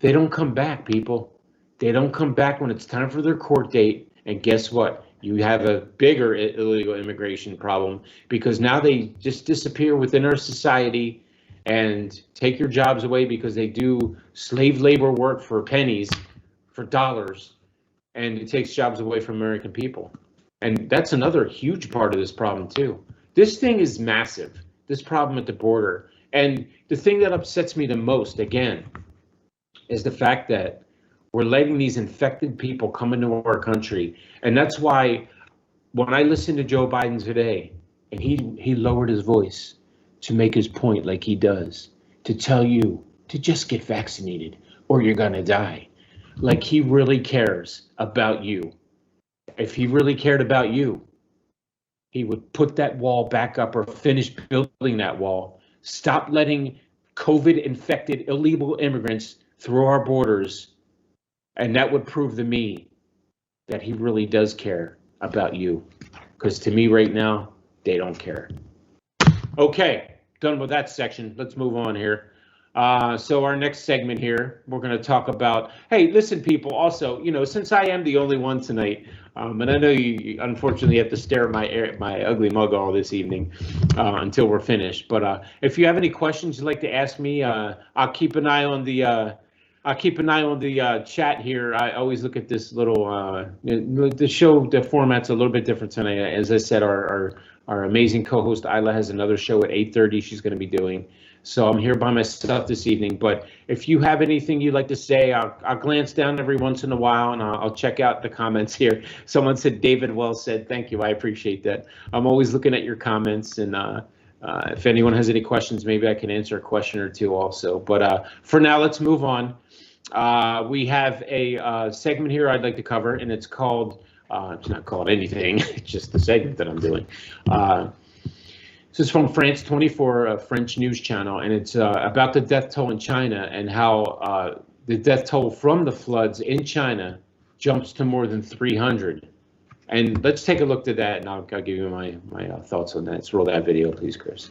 they don't come back, people. They don't come back when it's time for their court date. And guess what? You have a bigger illegal immigration problem, because now they just disappear within our society and take your jobs away because they do slave labor work for pennies, for dollars, and it takes jobs away from American people. And that's another huge part of this problem too. This thing is massive, this problem at the border. And the thing that upsets me the most, again, is the fact that we're letting these infected people come into our country. And that's why when I listened to Joe Biden today, and he lowered his voice to make his point like he does, to tell you to just get vaccinated or you're gonna die. Like he really cares about you. If he really cared about you, he would put that wall back up or finish building that wall. Stop letting COVID-infected illegal immigrants through our borders. And that would prove to me that he really does care about you. Because to me right now, they don't care. Okay, done with that section. Let's move on here. So our next segment here, we're going to talk about, hey, listen, people, also, you know, since I am the only one tonight, and I know you unfortunately have to stare at my ugly mug all this evening until we're finished. But if you have any questions you'd like to ask me, I'll keep an eye on the chat here. I always look at this little the show. The format's a little bit different tonight. As I said, our amazing co-host Isla has another show at 8:30. She's going to be doing. So I'm here by myself this evening. But if you have anything you'd like to say, I'll glance down every once in a while and I'll check out the comments here. Someone said, David, well said. Thank you. I appreciate that. I'm always looking at your comments, and if anyone has any questions, maybe I can answer a question or two also. But for now, let's move on. We have a segment here I'd like to cover, and it's called, it's not called anything, it's just the segment that I'm doing. This is from France 24, a French news channel, and it's about the death toll in China and how the death toll from the floods in China jumps to more than 300. And let's take a look at that, and I'll give you my thoughts on that. Let's roll that video, please, Chris.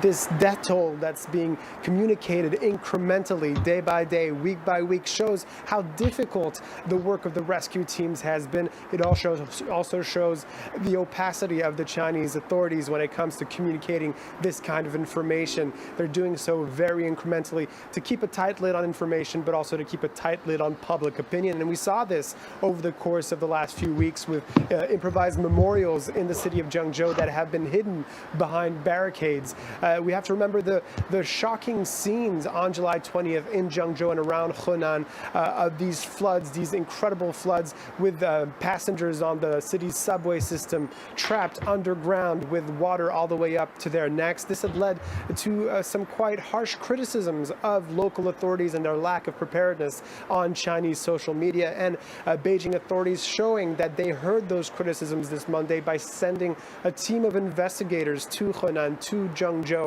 This death toll that's being communicated incrementally, day by day, week by week, shows how difficult the work of the rescue teams has been. It also shows the opacity of the Chinese authorities when it comes to communicating this kind of information. They're doing so very incrementally to keep a tight lid on information, but also to keep a tight lid on public opinion. And we saw this over the course of the last few weeks with improvised memorials in the city of Zhengzhou that have been hidden behind barricades. We have to remember the shocking scenes on July 20th in Zhengzhou and around Henan of these floods, these incredible floods with passengers on the city's subway system trapped underground with water all the way up to their necks. This had led to some quite harsh criticisms of local authorities and their lack of preparedness on Chinese social media, and Beijing authorities showing that they heard those criticisms this Monday by sending a team of investigators to Henan, to Zhengzhou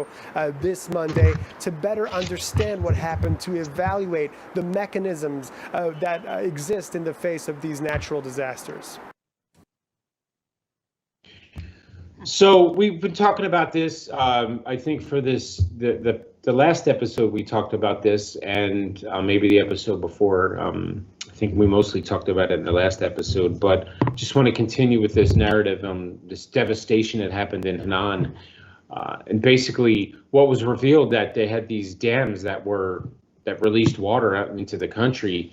this Monday to better understand what happened, to evaluate the mechanisms that exist in the face of these natural disasters. So we've been talking about this. I think for this, the last episode we talked about this, and maybe the episode before. I think we mostly talked about it in the last episode, but just want to continue with this narrative, this devastation that happened in Henan. And basically what was revealed, that they had these dams that released water out into the country,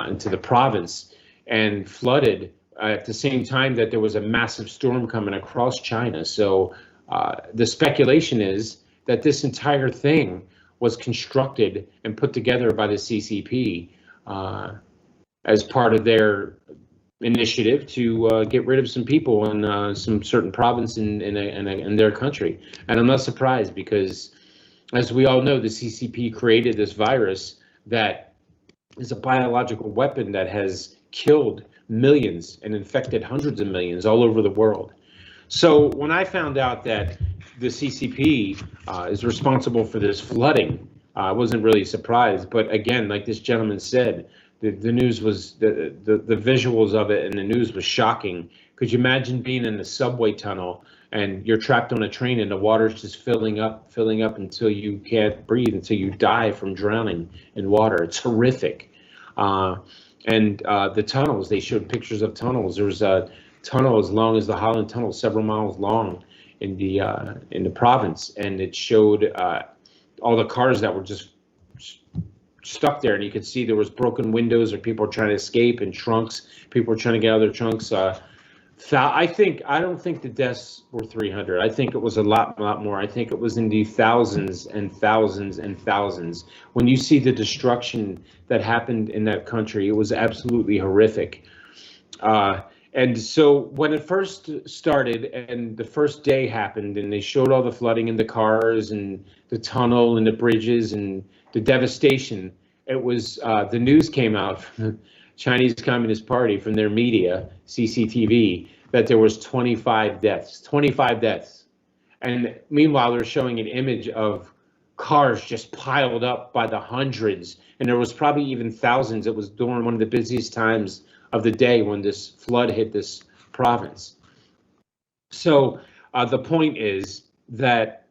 into the province, and flooded at the same time that there was a massive storm coming across China. So the speculation is that this entire thing was constructed and put together by the CCP as part of their initiative to get rid of some people in some certain province in their country. And I'm not surprised because, as we all know, the CCP created this virus that is a biological weapon that has killed millions and infected hundreds of millions all over the world. So when I found out that the CCP is responsible for this flooding, I wasn't really surprised. But again, like this gentleman said, the news was the visuals of it, and the news was shocking. Could you imagine being in the subway tunnel and you're trapped on a train and the water's just filling up until you can't breathe, until you die from drowning in water? It's horrific. And the tunnels, they showed pictures of tunnels. There was a tunnel as long as the Holland Tunnel, several miles long in the province, and it showed all the cars that were just stuck there, and you could see there was broken windows, or people were trying to escape, and trunks. People were trying to get out of their trunks. I don't think the deaths were 300. I think it was a lot more. I think it was in the thousands and thousands and thousands. When you see the destruction that happened in that country, it was absolutely horrific. And so when it first started and the first day happened and they showed all the flooding in the cars and the tunnel and the bridges and the devastation, it was the news came out from the Chinese Communist Party, from their media, CCTV, that there was 25 deaths. And meanwhile, they're showing an image of cars just piled up by the hundreds. And there was probably even thousands. It was during one of the busiest times of the day when this flood hit this province. So the point is that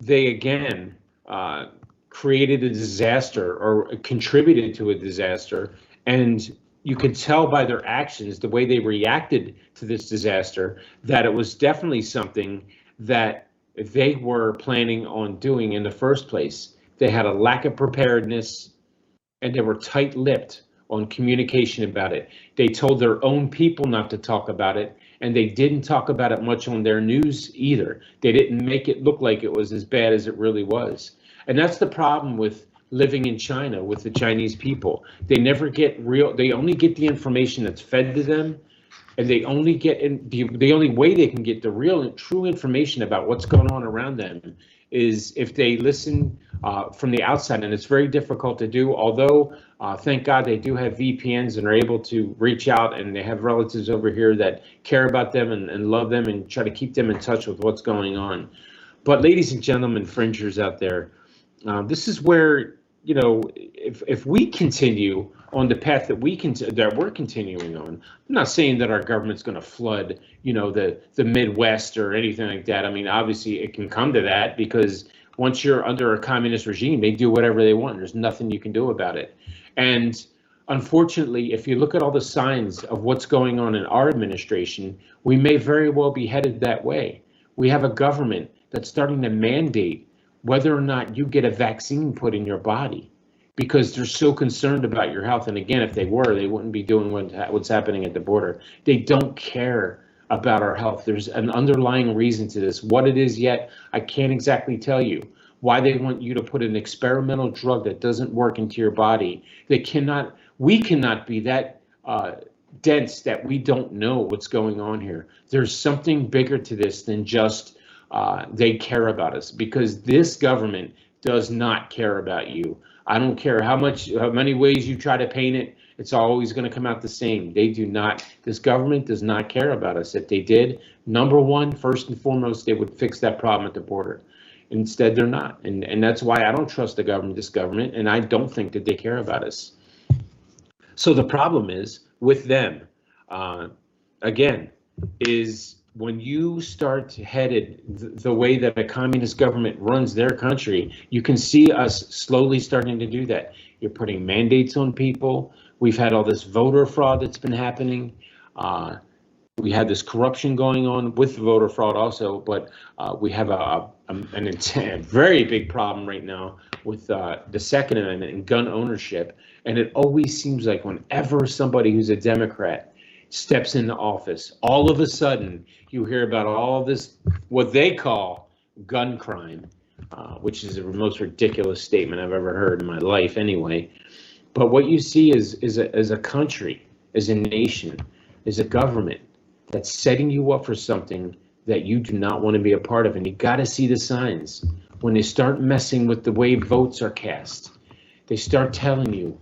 they again created a disaster, or contributed to a disaster, and you could tell by their actions, the way they reacted to this disaster, that it was definitely something that they were planning on doing in the first place. They had a lack of preparedness, and they were tight-lipped on communication about it. They told their own people not to talk about it, and they didn't talk about it much on their news either. They didn't make it look like it was as bad as it really was. And that's the problem with living in China, with the Chinese people. They never get they only get the information that's fed to them, and they only get the only way they can get the real and true information about what's going on around them is if they listen from the outside, and it's very difficult to do, although thank God they do have VPNs and are able to reach out, and they have relatives over here that care about them and love them and try to keep them in touch with what's going on. But ladies and gentlemen, fringers out there, this is where, you know, if we continue on the path that we're continuing on, I'm not saying that our government's going to flood, you know, the Midwest or anything like that. I mean, obviously it can come to that, because once you're under a communist regime, they do whatever they want. There's nothing you can do about it. And unfortunately, if you look at all the signs of what's going on in our administration, we may very well be headed that way. We have a government that's starting to mandate whether or not you get a vaccine put in your body, because they're so concerned about your health. And again, if they were, they wouldn't be doing what's happening at the border. They don't care about our health. There's an underlying reason to this. What it is yet, I can't exactly tell you. Why they want you to put an experimental drug that doesn't work into your body. We cannot be that dense that we don't know what's going on here. There's something bigger to this than just they care about us, because this government does not care about you. I don't care how many ways you try to paint it, it's always going to come out the same. They do not, this government does not care about us. If they did, number one, first and foremost, they would fix that problem at the border. Instead, they're not. And that's why I don't trust this government, and I don't think that they care about us. So the problem is with them, again, is when you start headed the way that a communist government runs their country, you can see us slowly starting to do that. You're putting mandates on people. We've had all this voter fraud that's been happening. We had this corruption going on with voter fraud also, but we have a very big problem right now with the Second Amendment and gun ownership. And it always seems like whenever somebody who's a Democrat steps into office, all of a sudden you hear about all this, what they call gun crime, which is the most ridiculous statement I've ever heard in my life anyway. But what you see is a country, as a nation, as a government that's setting you up for something that you do not want to be a part of. And you got to see the signs. When they start messing with the way votes are cast, they start telling you,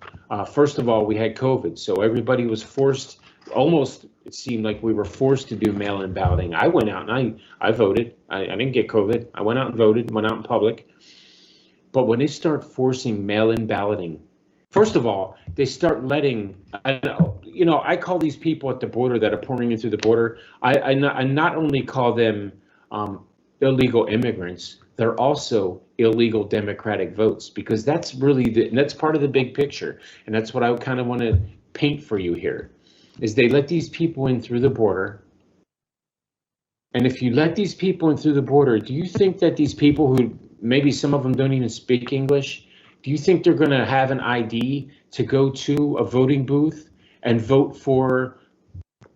first of all, we had COVID. So everybody was forced, almost it seemed like we were forced to do mail-in balloting. I went out and I voted. I didn't get COVID. I went out and voted, went out in public. But when they start forcing mail-in balloting, first of all, they start letting, I call these people at the border that are pouring in through the border, I not only call them illegal immigrants, they're also illegal Democratic votes, because that's really that's part of the big picture. And that's what I kind of want to paint for you here, is they let these people in through the border. And if you let these people in through the border, do you think that these people who maybe some of them don't even speak English, do you think they're going to have an ID to go to a voting booth and vote for,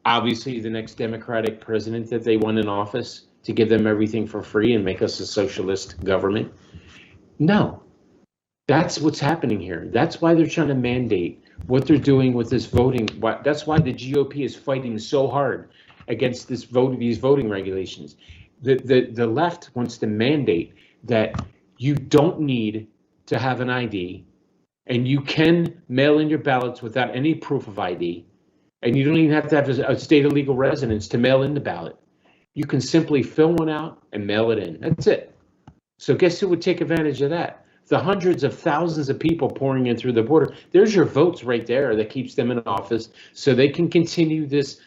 obviously, the next Democratic president that they want in office, to give them everything for free and make us a socialist government? No, that's what's happening here. That's why they're trying to mandate what they're doing with this voting. That's why the GOP is fighting so hard against these voting regulations. The left wants to mandate that you don't need to have an ID, and you can mail in your ballots without any proof of ID, and you don't even have to have a state of legal residence to mail in the ballot. You can simply fill one out and mail it in. That's it. So guess who would take advantage of that? The hundreds of thousands of people pouring in through the border. There's your votes right there that keeps them in office, so they can continue this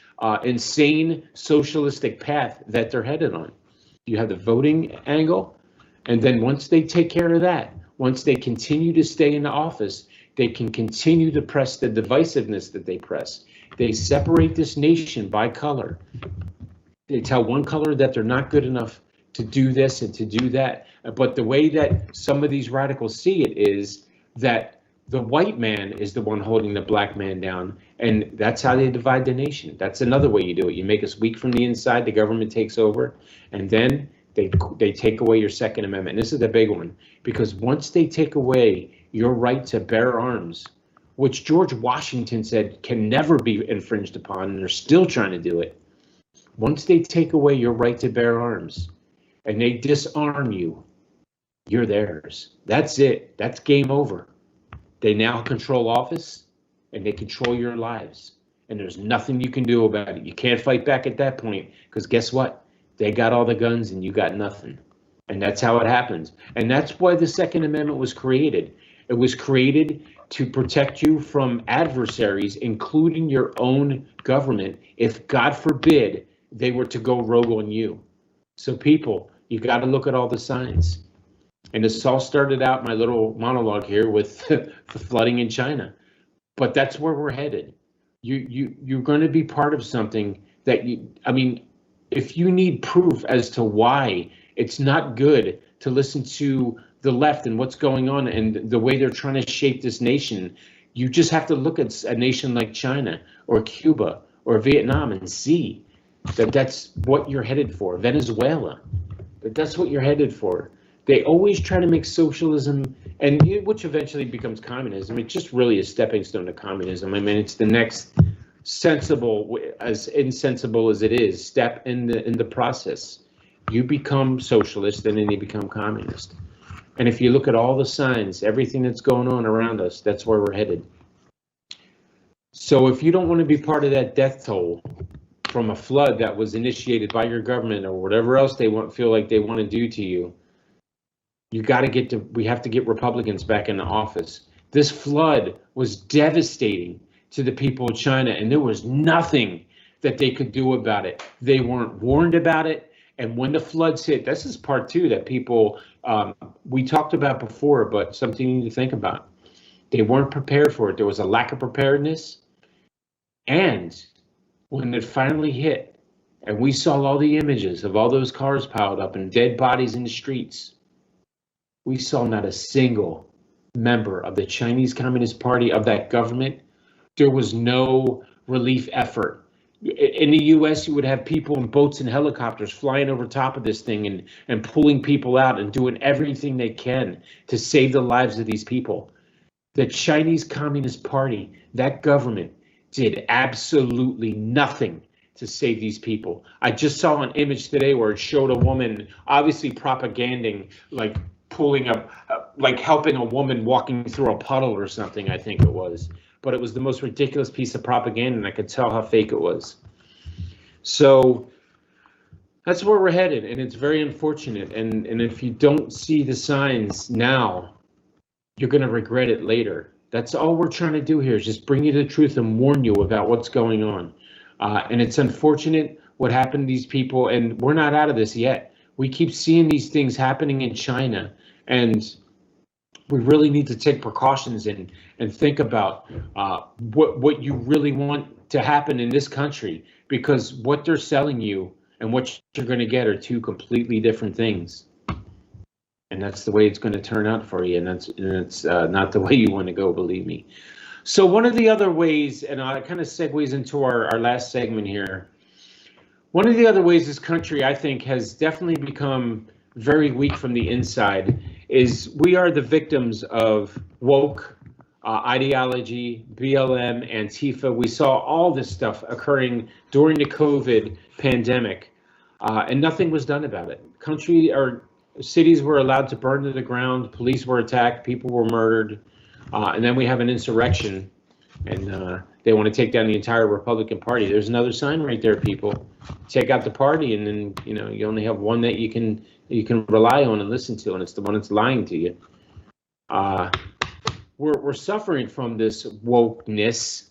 insane socialistic path that they're headed on. You have the voting angle, and then once they take care of that, once they continue to stay in the office, they can continue to press the divisiveness that they press. They separate this nation by color. They tell one color that they're not good enough to do this and to do that. But the way that some of these radicals see it is that the white man is the one holding the black man down, and that's how they divide the nation. That's another way you do it. You make us weak from the inside, the government takes over, and then they take away your Second Amendment. And this is the big one, because once they take away your right to bear arms, which George Washington said can never be infringed upon, and they're still trying to do it. Once they take away your right to bear arms and they disarm you, you're theirs. That's it. That's game over. They now control office and they control your lives. And there's nothing you can do about it. You can't fight back at that point, because guess what? They got all the guns and you got nothing. And that's how it happens. And that's why the Second Amendment was created. It was created to protect you from adversaries, including your own government, if God forbid they were to go rogue on you. So people, you got to look at all the signs. And this all started out, my little monologue here, with the flooding in China. But that's where we're headed. You're going to be part of something that if you need proof as to why it's not good to listen to the left and what's going on and the way they're trying to shape this nation, you just have to look at a nation like China or Cuba or Vietnam and see that that's what you're headed for. Venezuela, that's what you're headed for. They always try to make socialism, and which eventually becomes communism. It's just really a stepping stone to communism. I mean, it's the next sensible, as insensible as it is, step in the process. You become socialist, and then you become communist. And if you look at all the signs, everything that's going on around us, that's where we're headed. So if you don't want to be part of that death toll from a flood that was initiated by your government or whatever else they feel like they want to do to you, we have to get Republicans back into office. This flood was devastating to the people of China, and there was nothing that they could do about it. They weren't warned about it. And when the floods hit, this is part two that people, we talked about before, but something you need to think about. They weren't prepared for it. There was a lack of preparedness. And when it finally hit, and we saw all the images of all those cars piled up and dead bodies in the streets, we saw not a single member of the Chinese Communist Party, of that government. There was no relief effort. In the U.S., you would have people in boats and helicopters flying over top of this thing and pulling people out and doing everything they can to save the lives of these people. The Chinese Communist Party, that government, did absolutely nothing to save these people. I just saw an image today where it showed a woman obviously propaganding, like pulling up, like helping a woman walking through a puddle or something, I think it was. But it was the most ridiculous piece of propaganda, and I could tell how fake it was. So that's where we're headed, and it's very unfortunate. And if you don't see the signs now, you're going to regret it later. That's all we're trying to do here, is just bring you the truth and warn you about what's going on. And it's unfortunate what happened to these people, and we're not out of this yet. We keep seeing these things happening in China, and we really need to take precautions and think about what you really want to happen in this country, because what they're selling you and what you're going to get are two completely different things. And that's the way it's going to turn out for you, and that's not the way you want to go, believe me. So one of the other ways, and it kind of segues into our last segment here, one of the other ways this country, I think, has definitely become very weak from the inside is we are the victims of woke ideology, BLM, Antifa. We saw all this stuff occurring during the COVID pandemic, and nothing was done about it. Cities were allowed to burn to the ground, police were attacked, people were murdered, and then we have an insurrection, and they want to take down the entire Republican Party. There's another sign right there, people. Take out the party, and then you only have one that you can rely on and listen to, and it's the one that's lying to you. We're suffering from this wokeness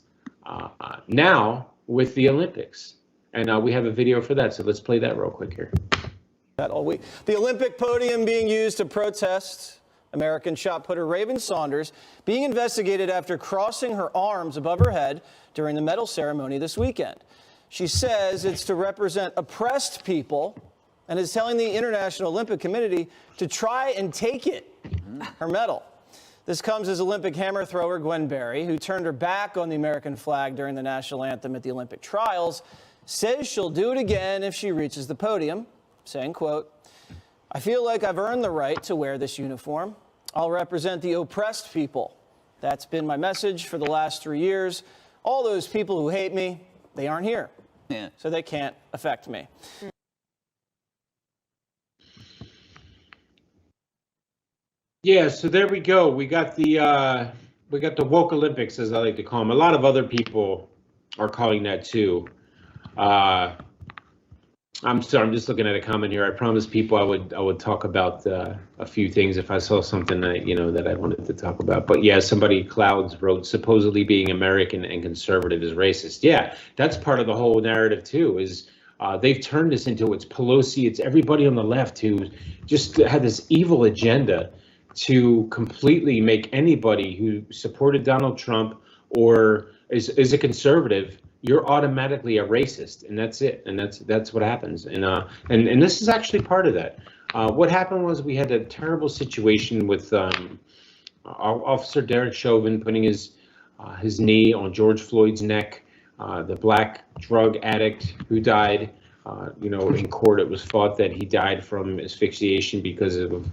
now with the Olympics, and we have a video for that. So let's play that real quick here. That all week. The Olympic podium being used to protest American shot putter Raven Saunders being investigated after crossing her arms above her head during the medal ceremony this weekend. She says it's to represent oppressed people and is telling the International Olympic Committee to try and take it, her medal. This comes as Olympic hammer thrower Gwen Berry, who turned her back on the American flag during the national anthem at the Olympic trials, says she'll do it again if she reaches the podium, saying, quote, "I feel like I've earned the right to wear this uniform. I'll represent the oppressed people. That's been my message for the last 3 years. All those people who hate me, they aren't here, so they can't affect me." Yeah, so there we go. We got the woke Olympics, as I like to call them. A lot of other people are calling that too. I'm sorry, I'm just looking at a comment here. I promised people I would talk about a few things if I saw something that I wanted to talk about. But yeah, somebody Clouds wrote, supposedly being American and conservative is racist. Yeah, that's part of the whole narrative too. Is they've turned this into it's Pelosi, it's everybody on the left who just had this evil agenda to completely make anybody who supported Donald Trump or is a conservative, you're automatically a racist, and that's it, and that's what happens. And this is actually part of that. What happened was we had a terrible situation with Officer Derek Chauvin putting his knee on George Floyd's neck, the black drug addict who died. In court it was thought that he died from asphyxiation because of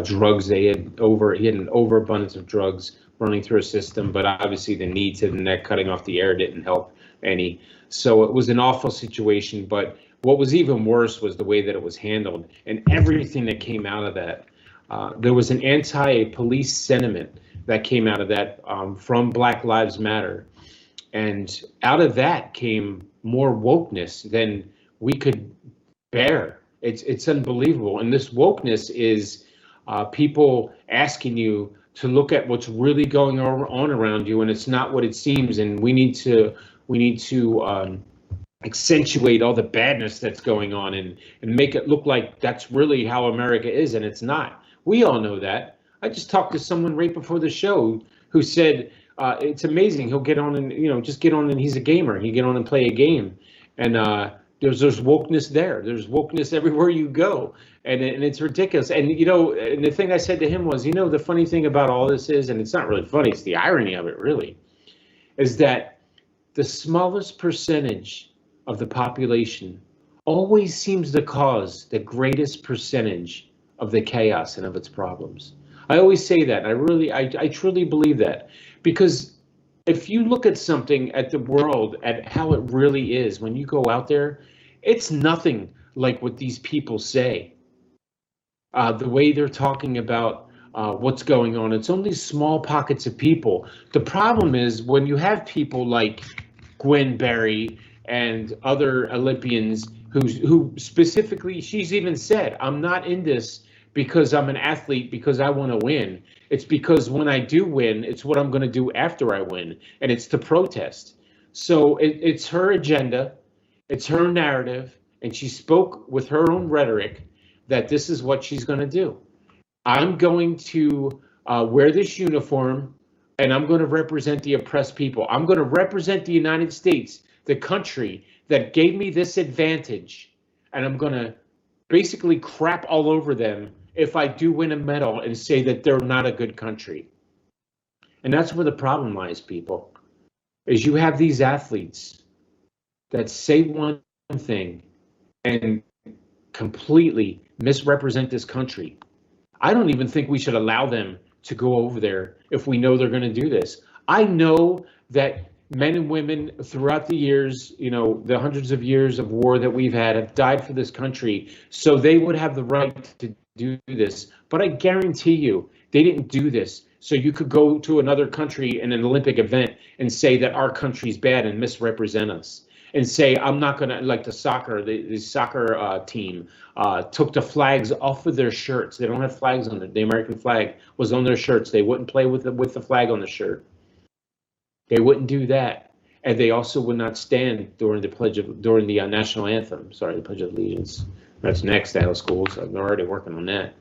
drugs he had an overabundance of drugs running through his system, but obviously the knee to the neck cutting off the air didn't help any. So it was an awful situation, but what was even worse was the way that it was handled and everything that came out of that. There was an anti-police sentiment that came out of that from Black Lives Matter. And out of that came more wokeness than we could bear. It's unbelievable. And this wokeness is people asking you to look at what's really going on around you, and it's not what it seems. And we need to accentuate all the badness that's going on and make it look like that's really how America is, and it's not. We all know that. I just talked to someone right before the show who said it's amazing. He'll get on and just get on, and he's a gamer. He get on and play a game, and there's wokeness there. There's wokeness everywhere you go, and it's ridiculous. And and the thing I said to him was, the funny thing about all this is, and it's not really funny, it's the irony of it really, is that the smallest percentage of the population always seems to cause the greatest percentage of the chaos and of its problems. I always say that. I truly believe that, because if you look at something, at the world, at how it really is, when you go out there, it's nothing like what these people say. The way they're talking about what's going on, it's only small pockets of people. The problem is when you have people like Gwen Berry and other Olympians who specifically, she's even said, I'm not in this because I'm an athlete, because I want to win. It's because when I do win, it's what I'm going to do after I win, and it's to protest. So it's her agenda, it's her narrative, and she spoke with her own rhetoric that this is what she's going to do. I'm going to wear this uniform, and I'm going to represent the oppressed people. I'm going to represent the United States, the country that gave me this advantage, and I'm going to basically crap all over them if I do win a medal and say that they're not a good country. And that's where the problem lies, people, is you have these athletes that say one thing and completely misrepresent this country. I don't even think we should allow them to go over there if we know they're going to do this. I know that men and women throughout the years, you know, the hundreds of years of war that we've had, have died for this country, so they would have the right to do this. But I guarantee you, they didn't do this so you could go to another country in an Olympic event and say that our country's bad and misrepresent us. And say, I'm not going to, like the soccer team took the flags off of their shirts. They don't have flags on the American flag was on their shirts. They wouldn't play with the flag on the shirt. They wouldn't do that. And they also would not stand during the national anthem. Sorry, the Pledge of Allegiance. That's next out of school, so I'm already working on that.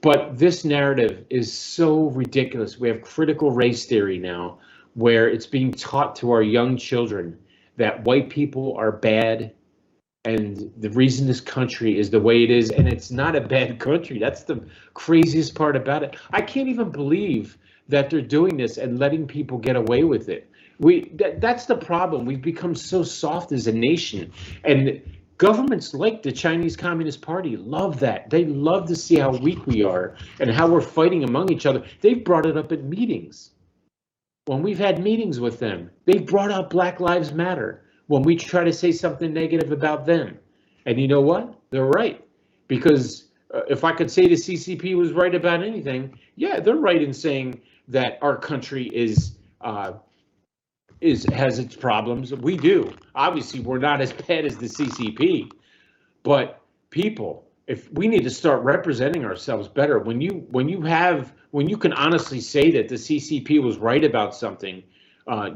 But this narrative is so ridiculous. We have critical race theory now, where it's being taught to our young children that white people are bad, and the reason this country is the way it is, and it's not a bad country. That's the craziest part about it. I can't even believe that they're doing this and letting people get away with it. That's the problem. We've become so soft as a nation, and governments like the Chinese Communist Party love that. They love to see how weak we are and how we're fighting among each other. They've brought it up at meetings. When we've had meetings with them, they've brought up Black Lives Matter when we try to say something negative about them. And you know what? They're right. Because if I could say the CCP was right about anything, yeah, they're right in saying that our country has its problems. We do. Obviously, we're not as bad as the CCP. But people, if we need to start representing ourselves better, when you can honestly say that the CCP was right about something,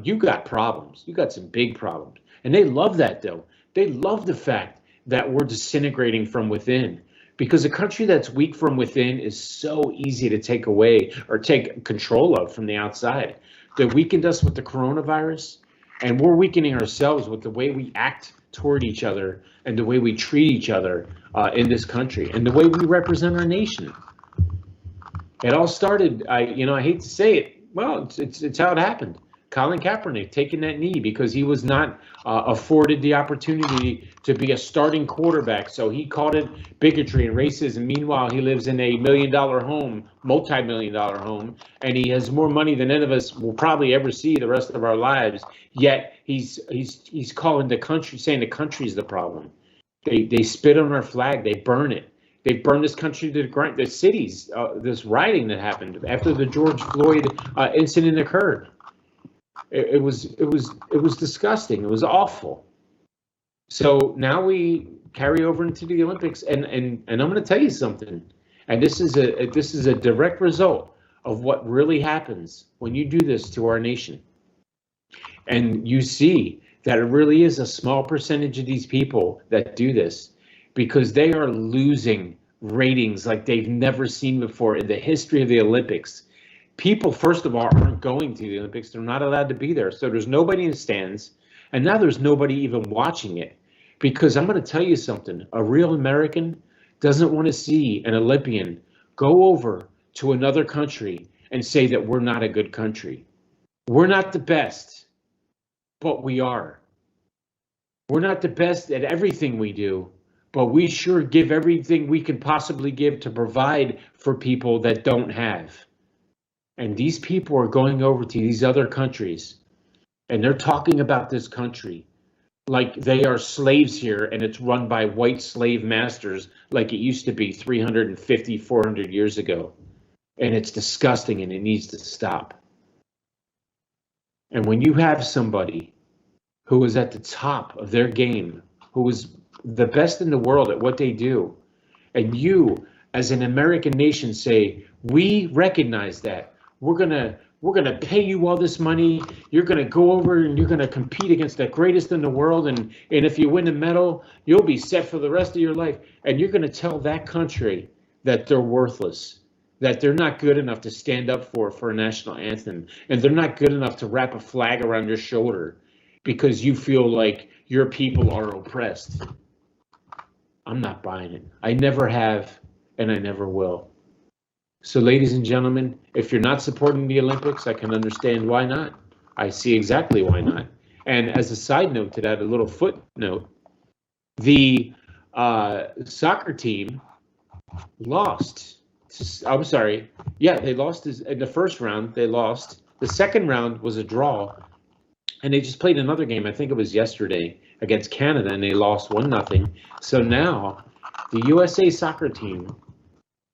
you got problems. You got some big problems. And they love that, though. They love the fact that we're disintegrating from within, because a country that's weak from within is so easy to take away or take control of from the outside. They weakened us with the coronavirus, and we're weakening ourselves with the way we act toward each other and the way we treat each other in this country and the way we represent our nation. It all started, I hate to say it, well, it's how it happened. Colin Kaepernick taking that knee because he was not afforded the opportunity to be a starting quarterback. So he called it bigotry and racism. Meanwhile, he lives in a $1 million home, multi-million-dollar home, and he has more money than any of us will probably ever see the rest of our lives. Yet he's calling the country, saying the country is the problem. They spit on our flag. They burn it. They burned this country to the ground. The cities, this rioting that happened after the George Floyd incident occurred. It was disgusting. It was awful. So now we carry over into the Olympics, and I'm going to tell you something. And this is a direct result of what really happens when you do this to our nation. And you see that it really is a small percentage of these people that do this, because they are losing ratings like they've never seen before in the history of the Olympics. People, first of all, aren't going to the Olympics. They're not allowed to be there. So there's nobody in the stands. And now there's nobody even watching it. Because I'm going to tell you something. A real American doesn't want to see an Olympian go over to another country and say that we're not a good country. We're not the best, but we are. We're not the best at everything we do, but we sure give everything we can possibly give to provide for people that don't have. And these people are going over to these other countries, and they're talking about this country like they are slaves here, and it's run by white slave masters like it used to be 350, 400 years ago. And it's disgusting, and it needs to stop. And when you have somebody who is at the top of their game, who is the best in the world at what they do, and you as an American nation say, we recognize that, we're gonna pay you all this money, you're gonna go over and you're gonna compete against the greatest in the world, and if you win a medal, you'll be set for the rest of your life, and you're gonna tell that country that they're worthless, that they're not good enough to stand up for a national anthem, and they're not good enough to wrap a flag around your shoulder because you feel like your people are oppressed. I'm not buying it. I never have, and I never will. So ladies and gentlemen, if you're not supporting the Olympics, I can understand why not. I see exactly why not. And as a side note to that, a little footnote, the soccer team lost. I'm sorry. Yeah, they lost in the first round. They lost. The second round was a draw. And they just played another game. I think it was yesterday against Canada, and they lost 1-0. So now the USA soccer team,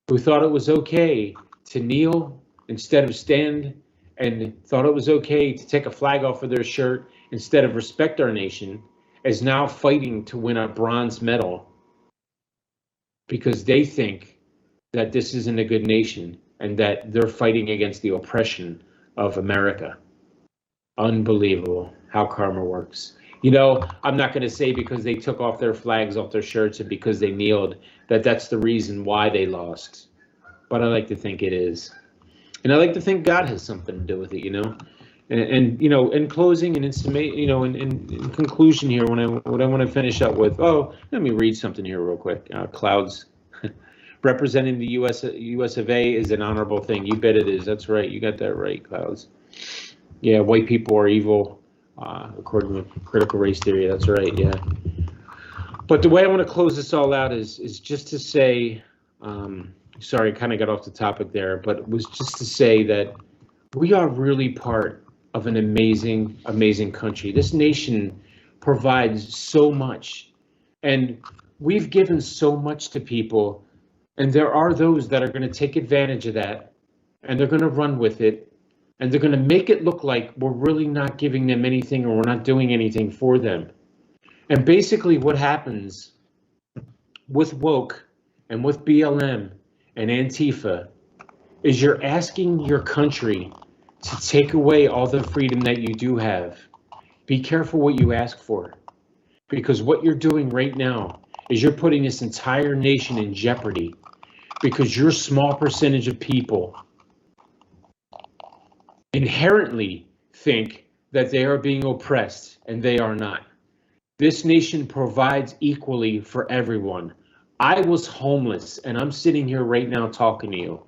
who thought it was okay to kneel instead of stand, and thought it was okay to take a flag off of their shirt instead of respect our nation, is now fighting to win a bronze medal because they think that this isn't a good nation and that they're fighting against the oppression of America. Unbelievable how karma works. You know, I'm not going to say because they took off their flags off their shirts and because they kneeled that that's the reason why they lost. But I like to think it is. And I like to think God has something to do with it, you know. And you know, in closing and in conclusion here, what I want to finish up with, let me read something here real quick. Clouds. Representing the US of A is an honorable thing. You bet it is. That's right. You got that right, Clouds. Yeah, white people are evil, according to critical race theory. That's right, yeah. But the way I want to close this all out is just to say, sorry, I kind of got off the topic there, but it was just to say that we are really part of an amazing, amazing country. This nation provides so much, and we've given so much to people, and there are those that are going to take advantage of that, and they're going to run with it. And they're going to make it look like we're really not giving them anything or we're not doing anything for them. And basically what happens with woke and with BLM and Antifa is you're asking your country to take away all the freedom that you do have. Be careful what you ask for, because what you're doing right now is you're putting this entire nation in jeopardy because your small percentage of people inherently think that they are being oppressed, and they are not. This nation provides equally for everyone. I was homeless, and I'm sitting here right now talking to you.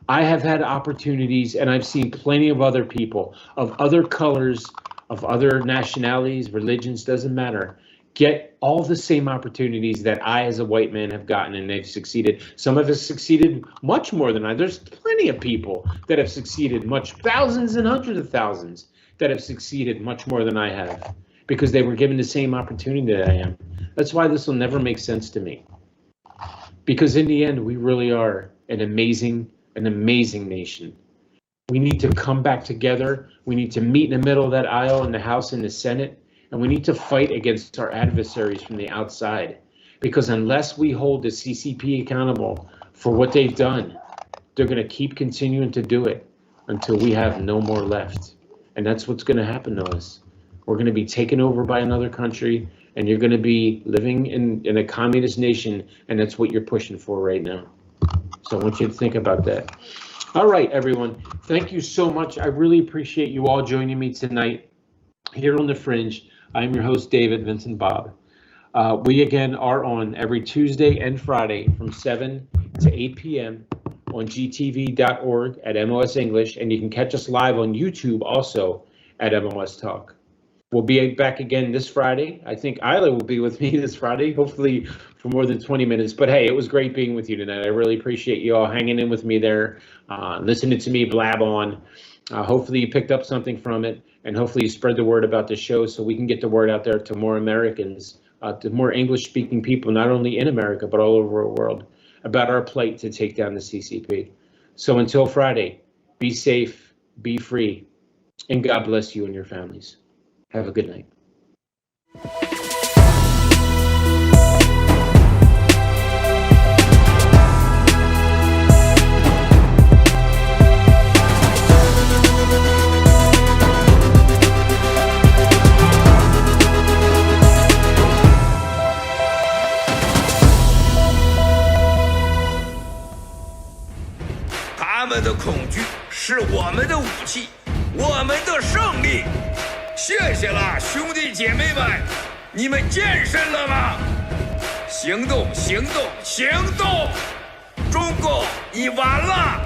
I have had opportunities, and I've seen plenty of other people of other colors, of other nationalities, religions, doesn't matter, get all the same opportunities that I as a white man have gotten, and they've succeeded. Some of us succeeded much more than I. There's plenty of people that have succeeded thousands and hundreds of thousands that have succeeded much more than I have because they were given the same opportunity that I am. That's why this will never make sense to me. Because in the end, we really are an amazing nation. We need to come back together. We need to meet in the middle of that aisle in the House and the Senate. And we need to fight against our adversaries from the outside, because unless we hold the CCP accountable for what they've done, they're going to keep continuing to do it until we have no more left. And that's what's going to happen to us. We're going to be taken over by another country, and you're going to be living in a communist nation, and that's what you're pushing for right now. So I want you to think about that. All right, everyone. Thank you so much. I really appreciate you all joining me tonight here on The Fringe. I'm your host, David Vincent Bob. We again are on every Tuesday and Friday from 7 to 8 p.m. on gtv.org at MOS English, and you can catch us live on YouTube also at MOS Talk. We'll be back again this Friday. I think Isla will be with me this Friday, hopefully for more than 20 minutes. But hey, it was great being with you tonight. I really appreciate you all hanging in with me there, listening to me blab on. Hopefully you picked up something from it, and hopefully you spread the word about the show so we can get the word out there to more Americans, to more English-speaking people, not only in America, but all over the world, about our plight to take down the CCP. So until Friday, be safe, be free, and God bless you and your families. Have a good night.他们的恐惧是我们的武器，我们的胜利。谢谢了，兄弟姐妹们，你们健身了吗？行动，行动，行动！中共，你完了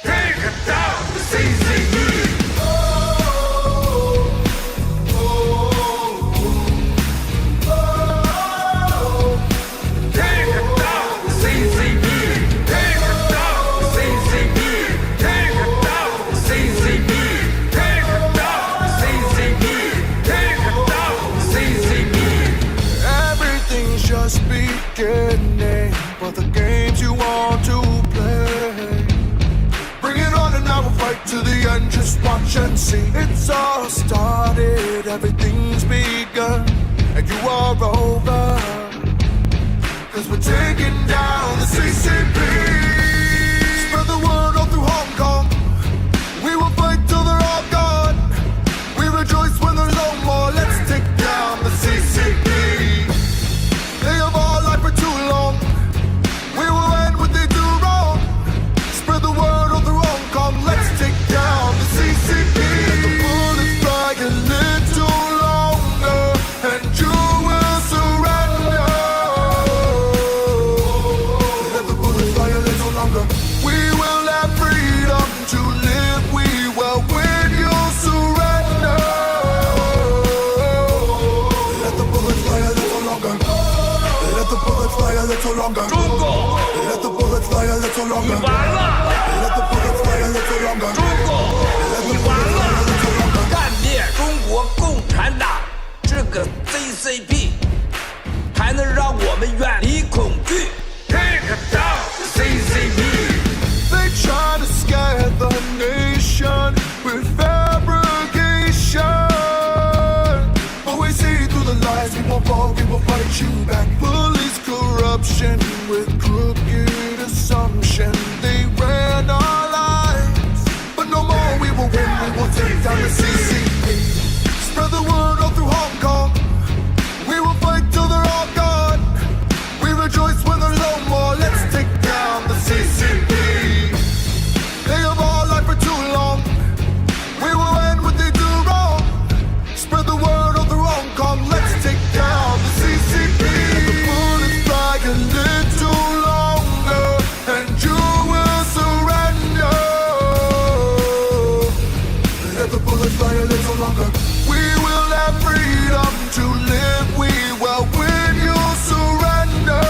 ！Take down the CCP！For the games you want to play, bring it on and I will fight to the end. Just watch and see. It's all started, everything's begun, and you are over. 'Cause we're taking down the CCP. Spread the word all through Hong Kong. We will fight till they're all gone. We rejoice when there's no more. Let's take down the CCP. They have all lied for too long. We will end what they do wrong. Spread the word all through Hong Kong. Let's take down the CCP. Let the bullets fly a little longer, and you will surrender. Let the bullets fly a little longer. We will have freedom to live. We will win. You'll surrender. Let the bullets fly a little longer. Let the bullets fly a little longer. 中共， Let the bullets fly a little 你 longer. 完了！ Let the bullets fly a little longer. 中共，你完了！干灭中国共产党这个 CCP， 才能让我们远离恐惧。Take down the CCP。 They try to scare the nation with fabrication, but we see through the lies. We won't fall, we will fight you back. Police corruption with crooked assumption. They ran our lives, but no more. We will win. We will take down the CCP. Spread the word all through Hong Kong. We will fight till they're all gone. We rejoice when there's no more. Let's take down the CCP. They have all lied for too long. We will end what they do wrong. Spread the word all through Hong Kong. Let's take down the CCP. Let the bullets fly a little longer, and you will surrender. Let the bullets fly a little longer. We will have freedom to live. We will win. You'll surrender.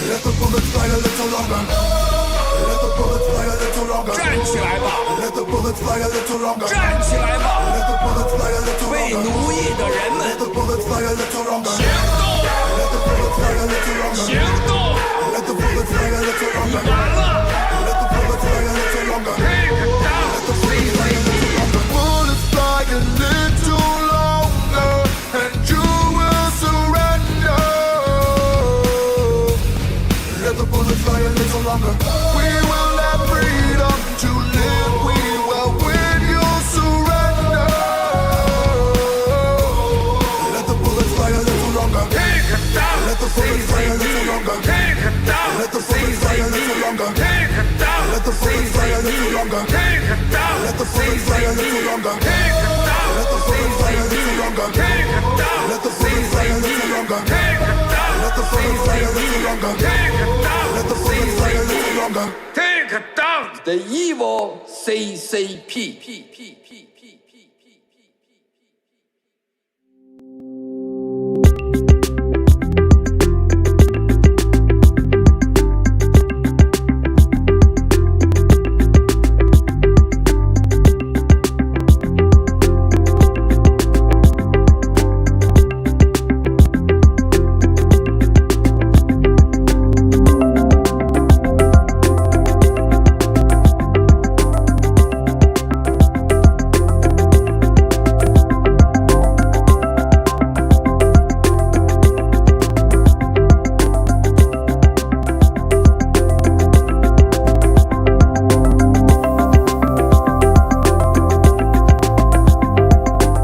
Let the bullets fly a little longer. Let the bullets fly a little longer. 站起来吧！ Let the bullets fly a little longer. 站起来吧！ Let the bullets fly a little 为 longer. 奴役的人 Let 们 the bullets fly a little longer. 行动！ Let the bullets fly a little longer. 行动！ Let the bullets fly a little 你 longer. 完了 Let the bullets fly a little longer. ！Take down the CCP。 Bullets fly a little longer, and you will surrender. Let the bullets fly a little longer. We will have freedom to live. We will win. You'll surrender. Let the bullets fly a little longer. Take down Let the bullets fly a little longer. Take down Let the bullets fly a little longer. Take down Let the bullets fly a little longer. Take down Let the bullets fly a little longer. Take down Let the bullets fly a little longer. Take down Let the bullets fly a little longer. Take down Let the bullets fly a little longer. Take down Let the bullets fly a little longer. Take down the evil CCP.